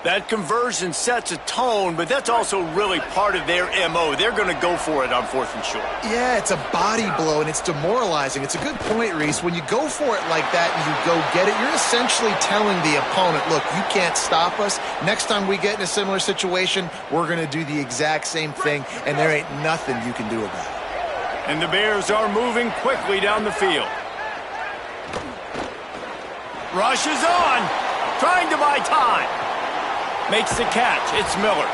That conversion sets a tone, but that's also really part of their MO. They're going to go for it on fourth and short. Yeah, it's a body blow, and it's demoralizing. It's a good point, Reese. When you go for it like that and you go get it, you're essentially telling the opponent, look, you can't stop us. Next time we get in a similar situation, we're going to do the exact same thing, and there ain't nothing you can do about it. And the Bears are moving quickly down the field. Rushes on, trying to buy time. Makes the catch. It's Miller.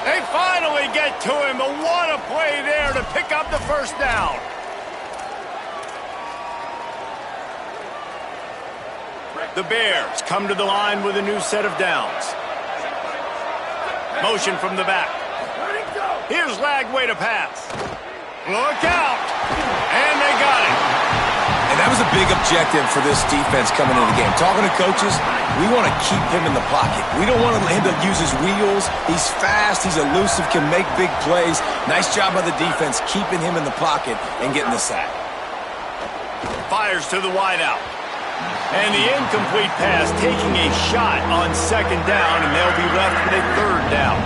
They finally get to him, but what a play there to pick up the first down. The Bears come to the line with a new set of downs. Motion from the back. Here's Lagway to pass. Look out! And they got it. And that was a big objective for this defense coming into the game. Talking to coaches, we want to keep him in the pocket. We don't want him to use his wheels. He's fast, he's elusive, can make big plays. Nice job by the defense keeping him in the pocket and getting the sack. Fires to the wideout. And the incomplete pass taking a shot on second down, and they'll be left with a third down.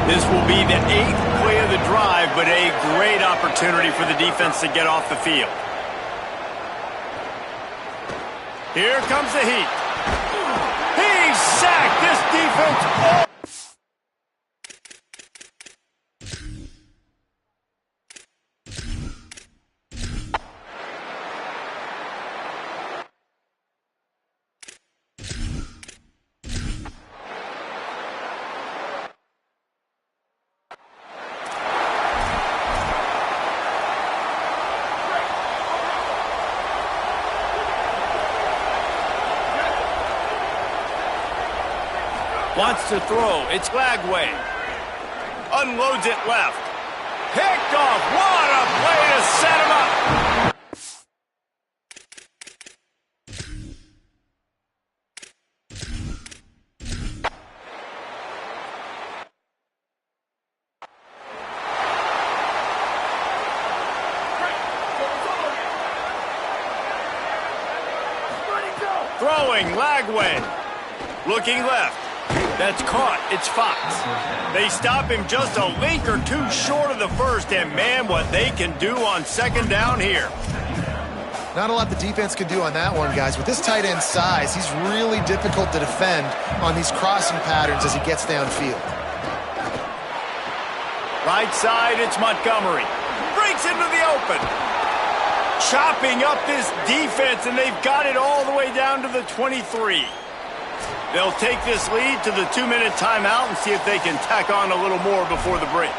This will be the 8th play of the drive, but a great opportunity for the defense to get off the field. Here comes the heat. He sacked this defense. Wants to throw. It's Lagway. Unloads it left. Picked off. What a play to set him up. Throwing. Lagway. Looking left. That's caught. It's Fox. They stop him just a link or two short of the first, and man, what they can do on second down here. Not a lot the defense could do on that one, guys. With this tight end size, he's really difficult to defend on these crossing patterns as he gets downfield. Right side, it's Montgomery. Breaks into the open. Chopping up this defense, and they've got it all the way down to the 23. They'll take this lead to the 2-minute timeout and see if they can tack on a little more before the break.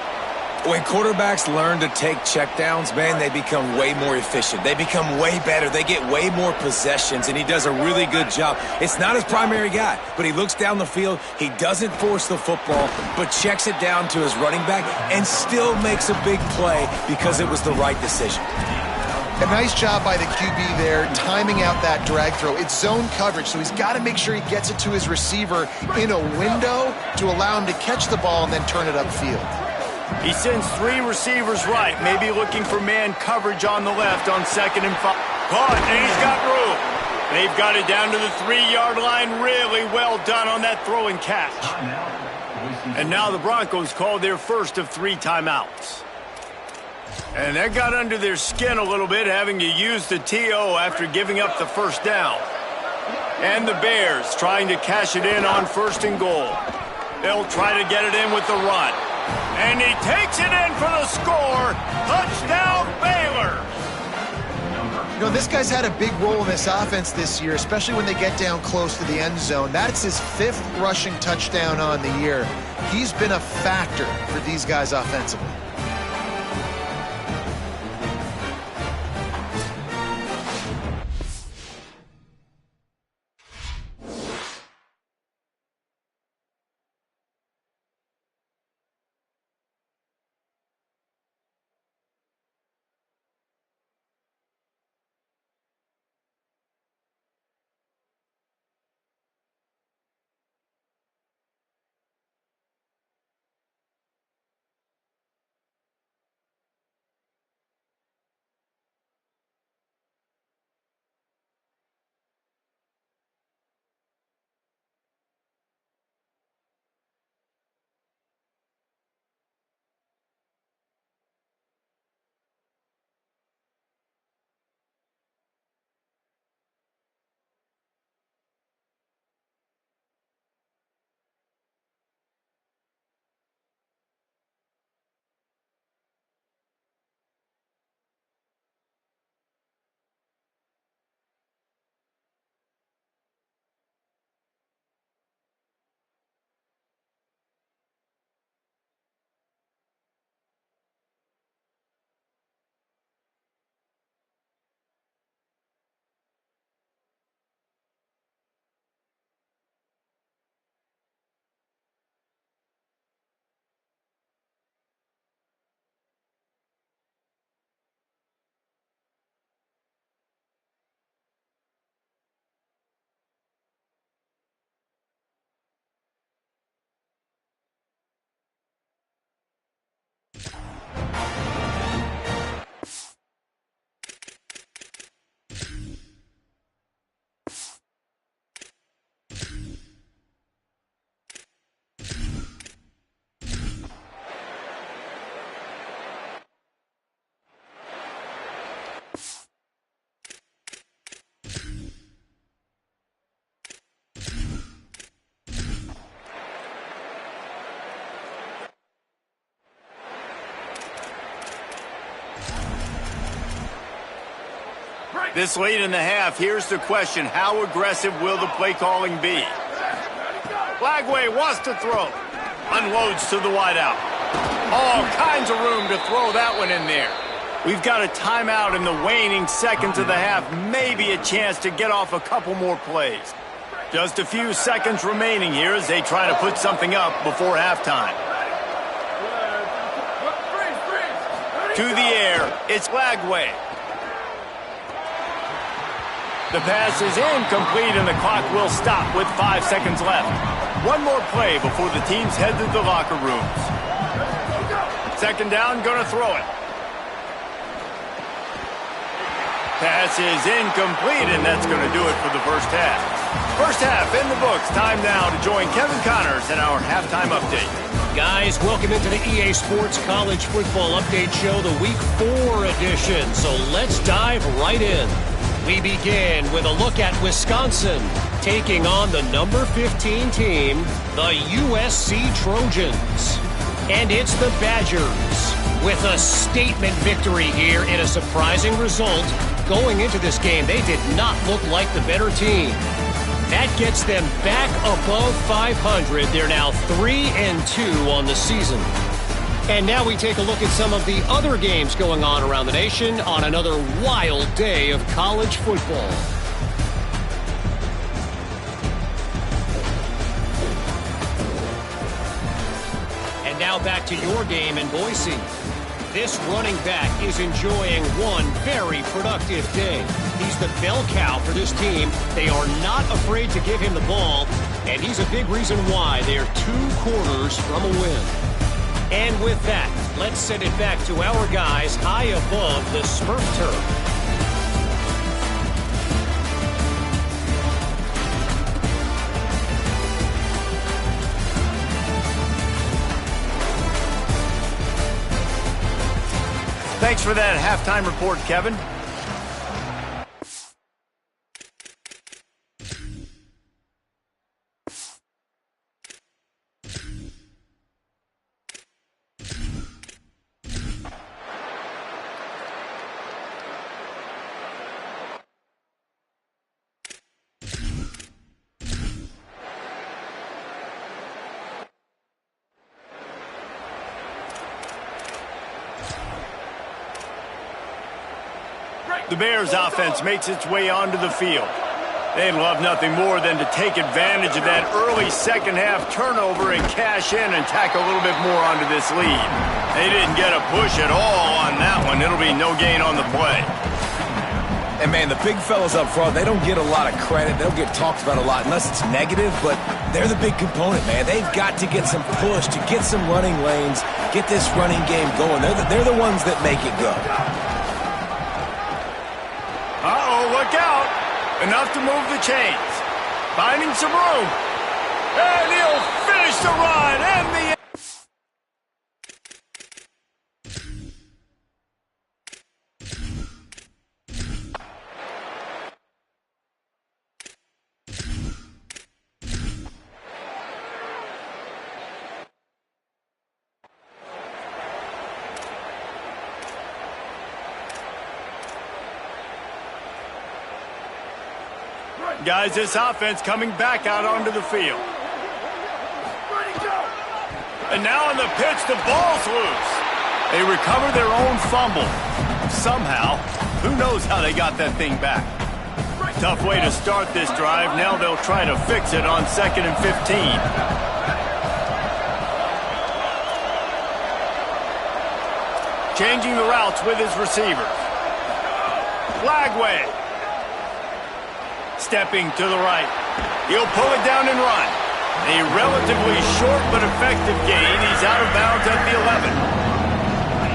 When quarterbacks learn to take checkdowns, man, they become way more efficient. They become way better. They get way more possessions, and he does a really good job. It's not his primary guy, but he looks down the field. He doesn't force the football, but checks it down to his running back and still makes a big play because it was the right decision. A nice job by the QB there, timing out that drag throw. It's zone coverage, so he's got to make sure he gets it to his receiver in a window to allow him to catch the ball and then turn it upfield. He sends 3 receivers right, maybe looking for man coverage on the left on 2nd and 5. Caught, and he's got room. They've got it down to the 3-yard line. Really well done on that throw and catch. And now the Broncos called their first of 3 timeouts. And that got under their skin a little bit, having to use the TO after giving up the first down. And the Bears trying to cash it in on 1st and goal. They'll try to get it in with the run. And he takes it in for the score. Touchdown, Baylor. You know, this guy's had a big role in this offense this year, especially when they get down close to the end zone. That's his 5th rushing touchdown on the year. He's been a factor for these guys offensively. This late in the half, here's the question. How aggressive will the play calling be? Flagway wants to throw. Unloads to the wideout. All kinds of room to throw that one in there. We've got a timeout in the waning seconds of the half. Maybe a chance to get off a couple more plays. Just a few seconds remaining here as they try to put something up before halftime. To the air, it's Flagway. The pass is incomplete and the clock will stop with 5 seconds left. One more play before the teams head to the locker rooms. Second down, gonna throw it. Pass is incomplete, and that's gonna do it for the first half. First half in the books. Time now to join Kevin Connors in our halftime update. Guys, welcome into the EA Sports College Football Update Show, the Week 4 edition. So let's dive right in. We begin with a look at Wisconsin taking on the number 15 team, the USC Trojans. And it's the Badgers with a statement victory here in a surprising result. Going into this game, they did not look like the better team. That gets them back above 500. They're now 3-2 on the season. And now we take a look at some of the other games going on around the nation on another wild day of college football. And now back to your game in Boise. This running back is enjoying one very productive day. He's the bell cow for this team. They are not afraid to give him the ball, and he's a big reason why they're 2 quarters from a win. And with that, let's send it back to our guys high above the Smurf turf. Thanks for that halftime report, Kevin. The Bears offense makes its way onto the field. They'd love nothing more than to take advantage of that early second half turnover and cash in and tack a little bit more onto this lead. They didn't get a push at all on that one. It'll be no gain on the play. And, man, the big fellas up front, they don't get a lot of credit. They don't get talked about a lot unless it's negative, but they're the big component, man. They've got to get some push, to get some running lanes, get this running game going. They're the ones that make it go. Uh-oh, look out. Enough to move the chains. Finding some room. And he'll finish the run and the... Guys, this offense coming back out onto the field. And now on the pitch, the ball's loose. They recover their own fumble. Somehow, who knows how they got that thing back. Tough way to start this drive. Now they'll try to fix it on 2nd and 15. Changing the routes with his receivers. Flagway. Stepping to the right. He'll pull it down and run. A relatively short but effective gain. He's out of bounds at the 11.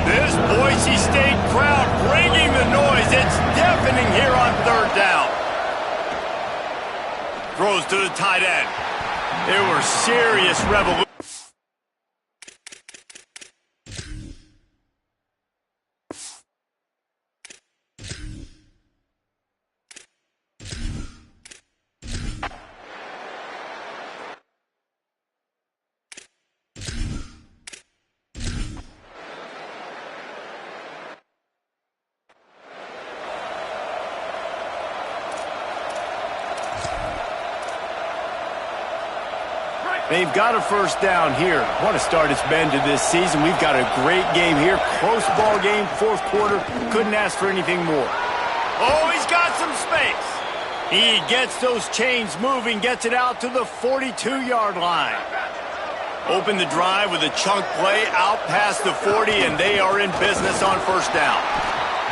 This Boise State crowd bringing the noise. It's deafening here on 3rd down. Throws to the tight end. There were serious revolutions. They've got a first down here. What a start it's been to this season. We've got a great game here. Close ball game, fourth quarter. Couldn't ask for anything more. Oh, he's got some space. He gets those chains moving, gets it out to the 42-yard line. Open the drive with a chunk play out past the 40, and they are in business on first down.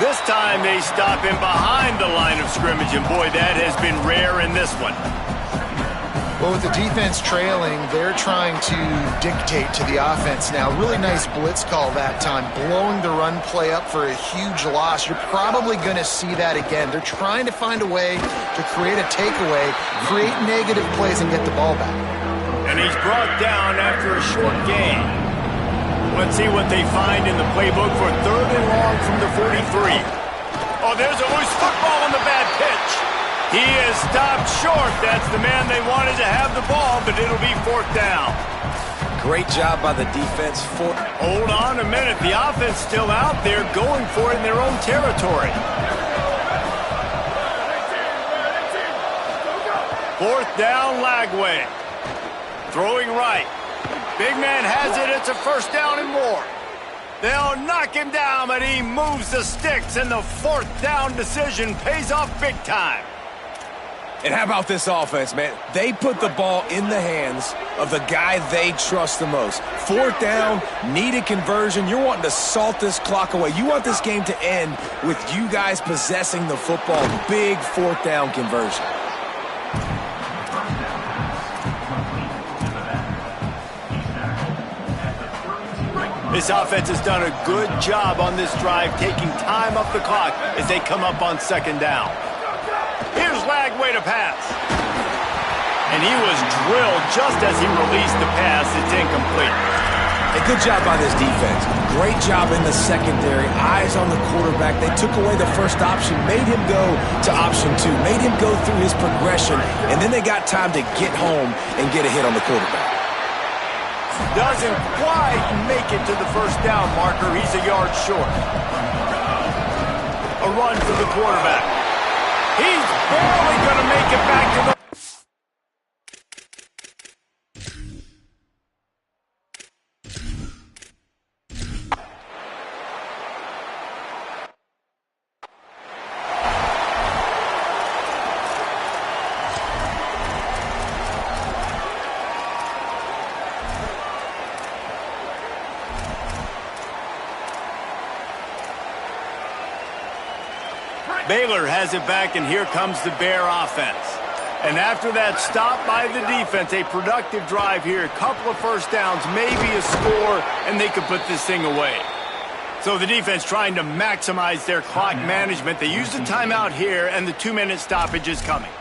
This time they stop him behind the line of scrimmage, and boy, that has been rare in this one. Well, with the defense trailing, they're trying to dictate to the offense now. Really nice blitz call that time, blowing the run play up for a huge loss. You're probably going to see that again. They're trying to find a way to create a takeaway, create negative plays, and get the ball back. And he's brought down after a short gain. Let's see what they find in the playbook for third and long from the 43. Oh, there's a loose football on the bad pitch. He is stopped short. That's the man they wanted to have the ball, but it'll be fourth down. Great job by the defense. Hold on a minute. The offense still out there going for it in their own territory. Fourth down, Lagway. Throwing right. Big man has it. It's a first down and more. They'll knock him down, but he moves the sticks, and the fourth down decision pays off big time. And how about this offense, man? They put the ball in the hands of the guy they trust the most. Fourth down, need a conversion. You're wanting to salt this clock away. You want this game to end with you guys possessing the football. Big fourth down conversion. This offense has done a good job on this drive, taking time off the clock as they come up on second down. Here's Lagway to pass. And he was drilled just as he released the pass. It's incomplete. A good job by this defense. Great job in the secondary. Eyes on the quarterback. They took away the first option, made him go to option 2, made him go through his progression, and then they got time to get home and get a hit on the quarterback. Doesn't quite make it to the first down marker. He's a yard short. A run for the quarterback. He's barely going to make it back to the... Baylor has it back, and here comes the Bear offense. And after that stop by the defense, a productive drive here, a couple of first downs, maybe a score, and they could put this thing away. So the defense trying to maximize their clock management. They use the timeout here, and the 2-minute stoppage is coming.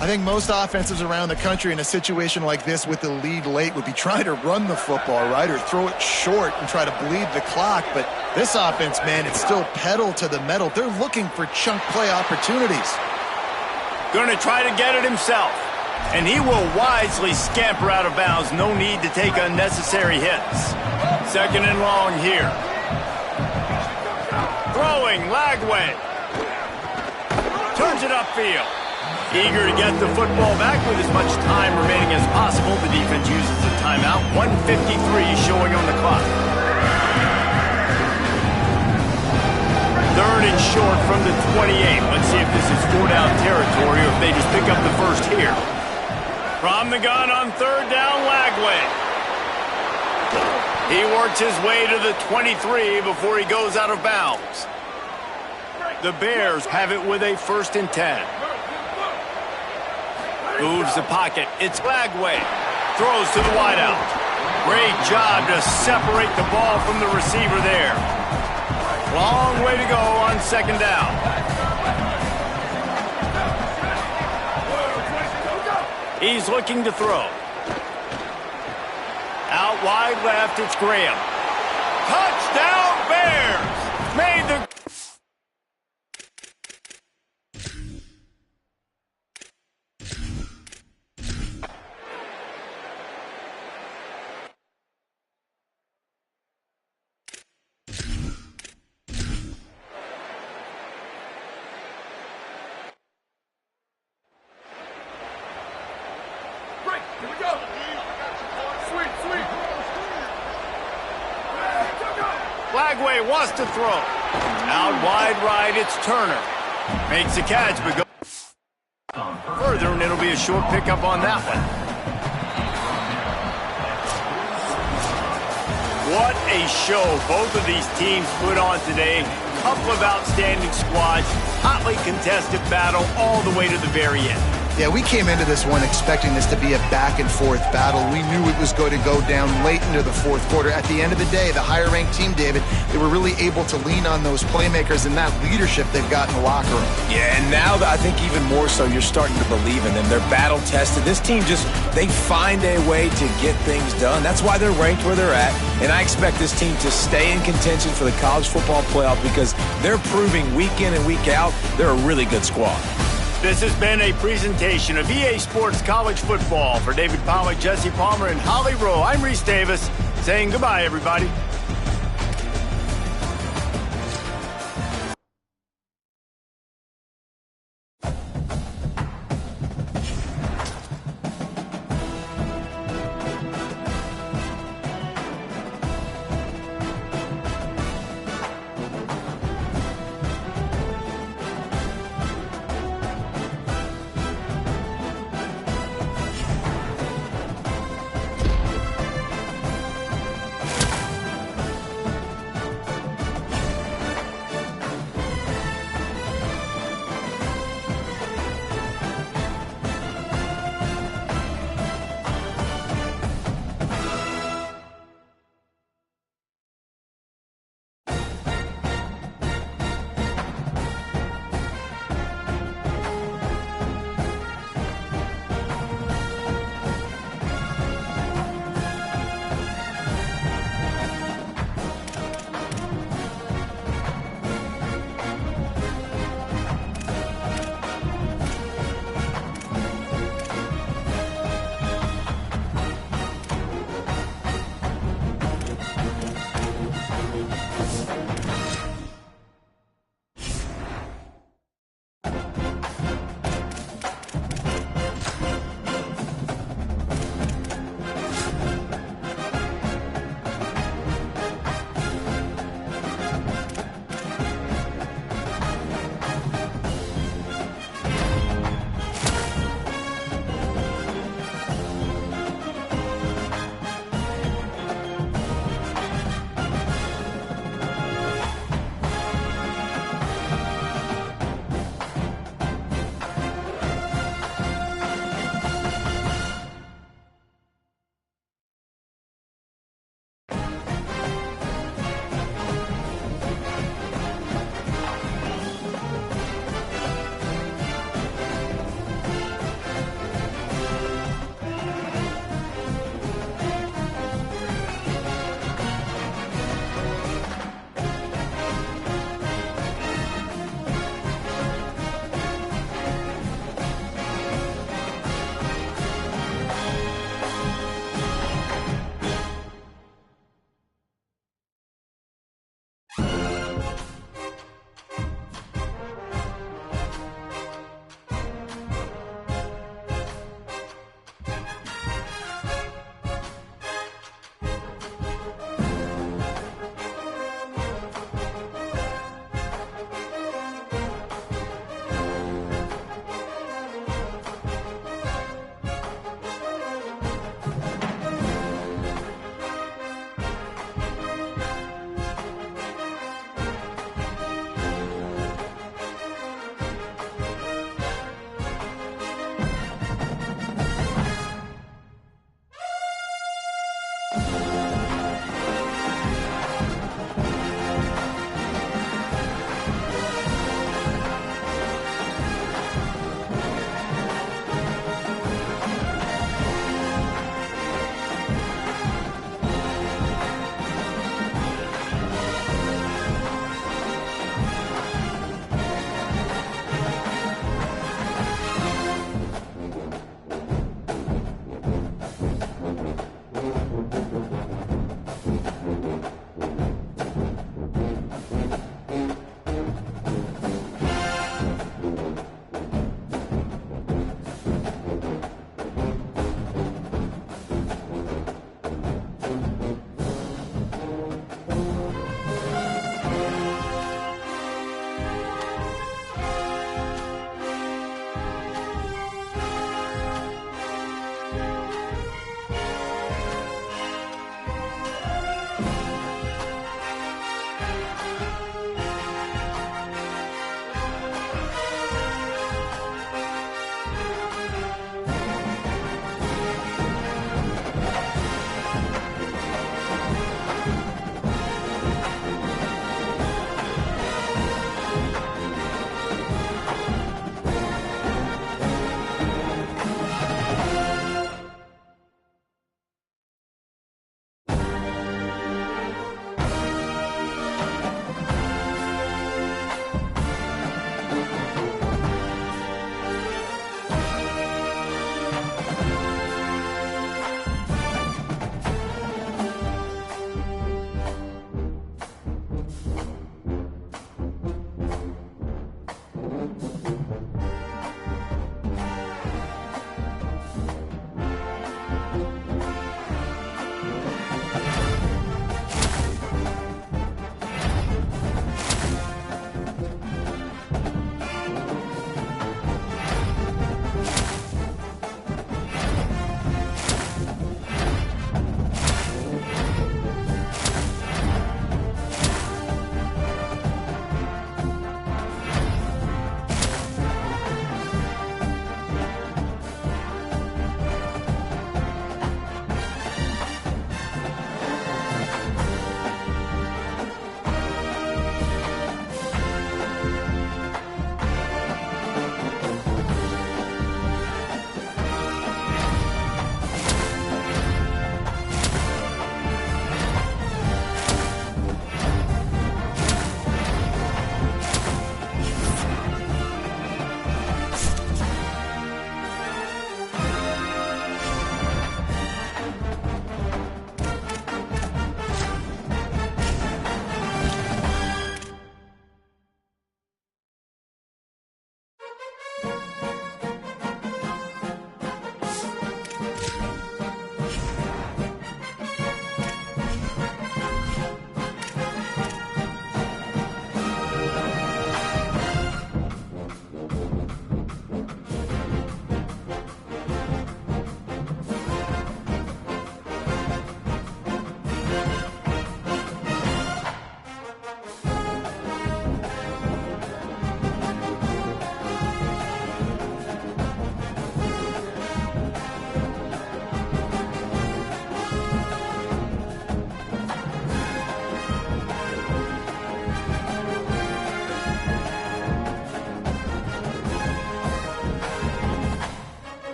I think most offenses around the country in a situation like this with the lead late would be trying to run the football, right, or throw it short and try to bleed the clock. But this offense, man, it's still pedal to the metal. They're looking for chunk play opportunities. Going to try to get it himself. And he will wisely scamper out of bounds. No need to take unnecessary hits. Second and long here. Throwing, Lagway. Turns it upfield. Eager to get the football back with as much time remaining as possible. The defense uses the timeout. 1:53 showing on the clock. Third and short from the 28. Let's see if this is four-down territory or if they just pick up the first here. From the gun on third down, Lagway. He works his way to the 23 before he goes out of bounds. The Bears have it with a 1st and 10. Moves the pocket. It's Lagway. Throws to the wideout. Great job to separate the ball from the receiver there. Long way to go on second down. He's looking to throw. Out wide left, it's Graham. Touchdown Bears! Made the... Here we go. Lagway wants to throw. Out wide right, it's Turner. Makes the catch, but goes further, and it'll be a short pickup on that one. What a show both of these teams put on today. Couple of outstanding squads, hotly contested battle all the way to the very end. Yeah, we came into this one expecting this to be a back-and-forth battle. We knew it was going to go down late into the fourth quarter. At the end of the day, the higher-ranked team, David, they were really able to lean on those playmakers and that leadership they've got in the locker room. Yeah, and now I think even more so, you're starting to believe in them. They're battle-tested. This team they find a way to get things done. That's why they're ranked where they're at, and I expect this team to stay in contention for the college football playoff because they're proving week in and week out they're a really good squad. This has been a presentation of EA Sports College Football. For David Pollack, Jesse Palmer, and Holly Rowe, I'm Reese Davis saying goodbye, everybody.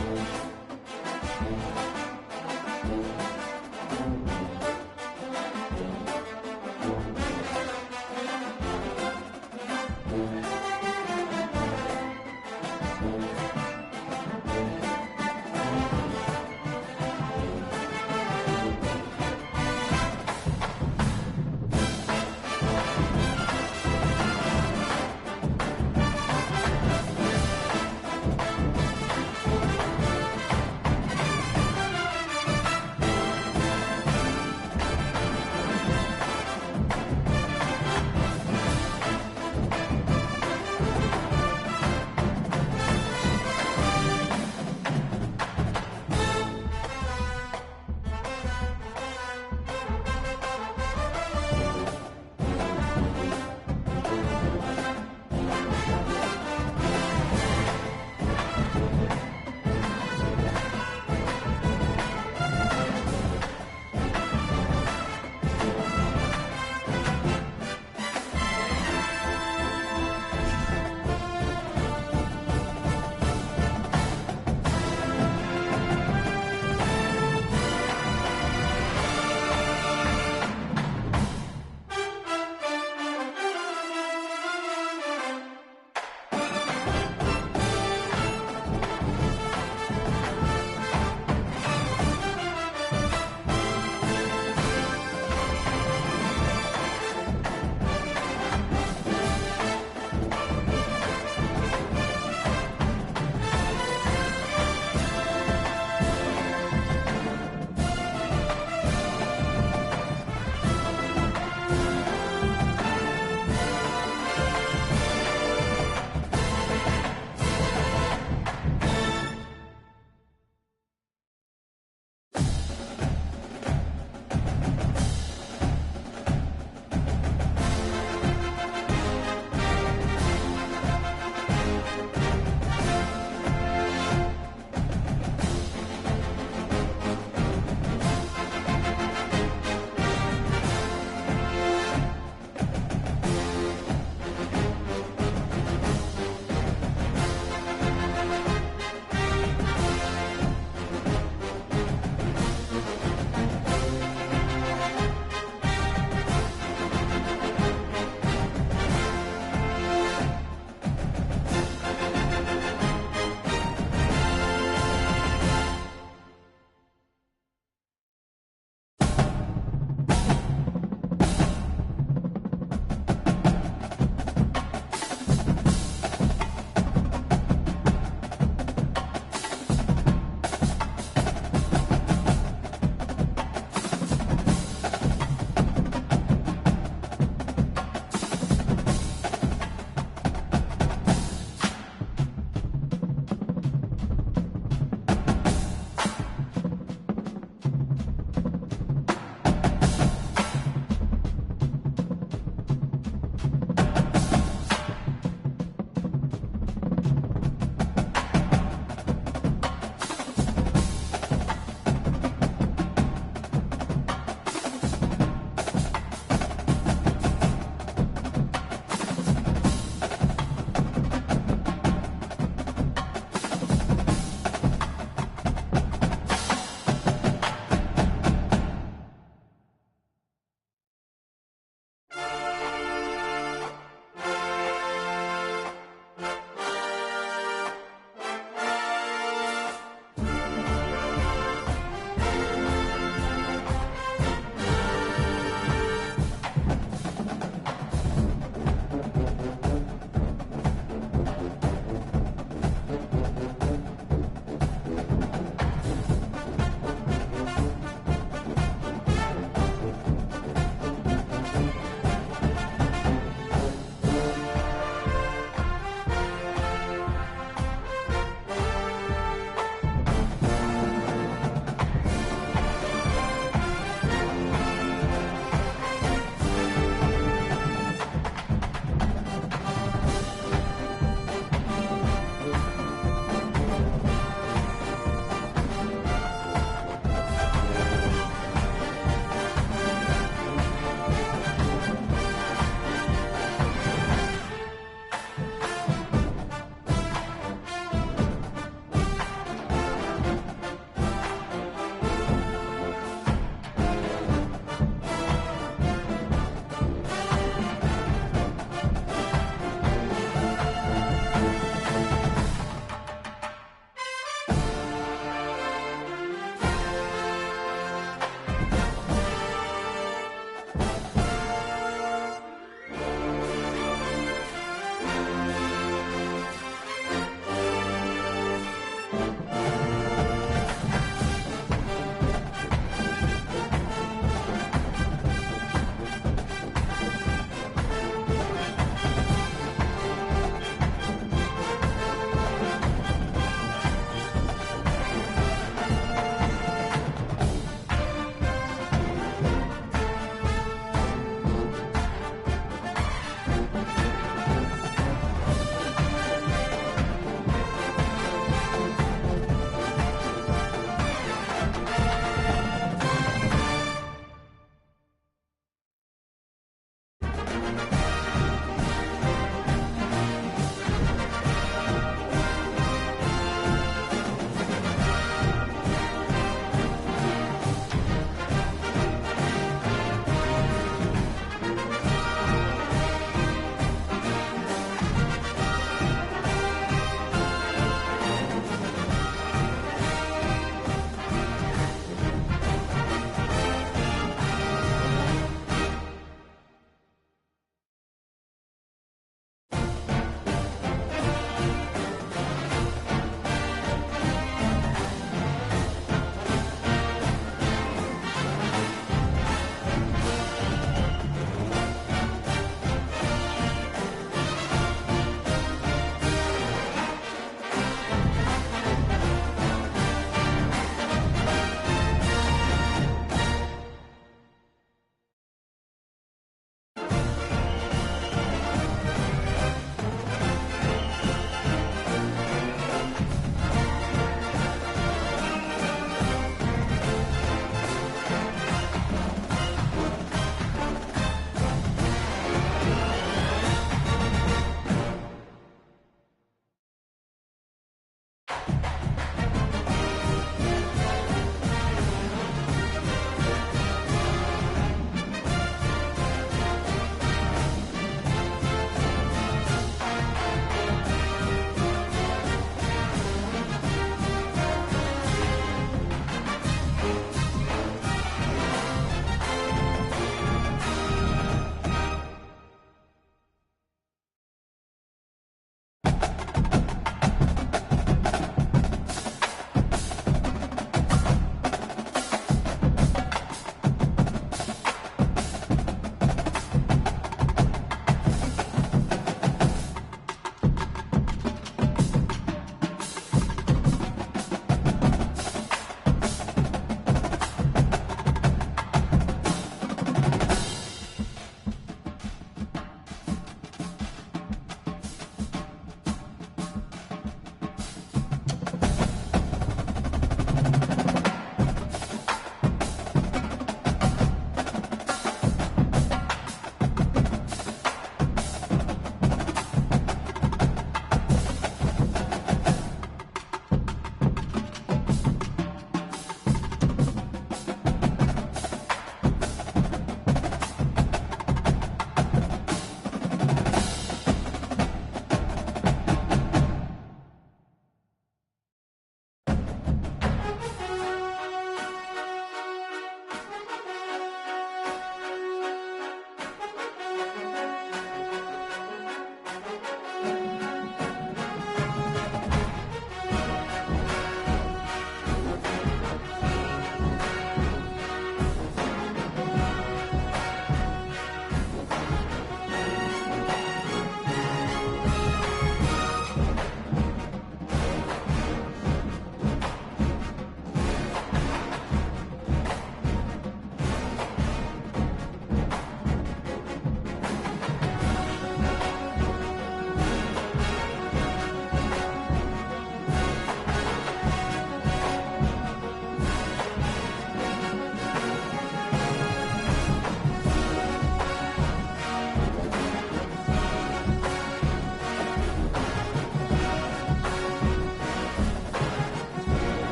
Ball.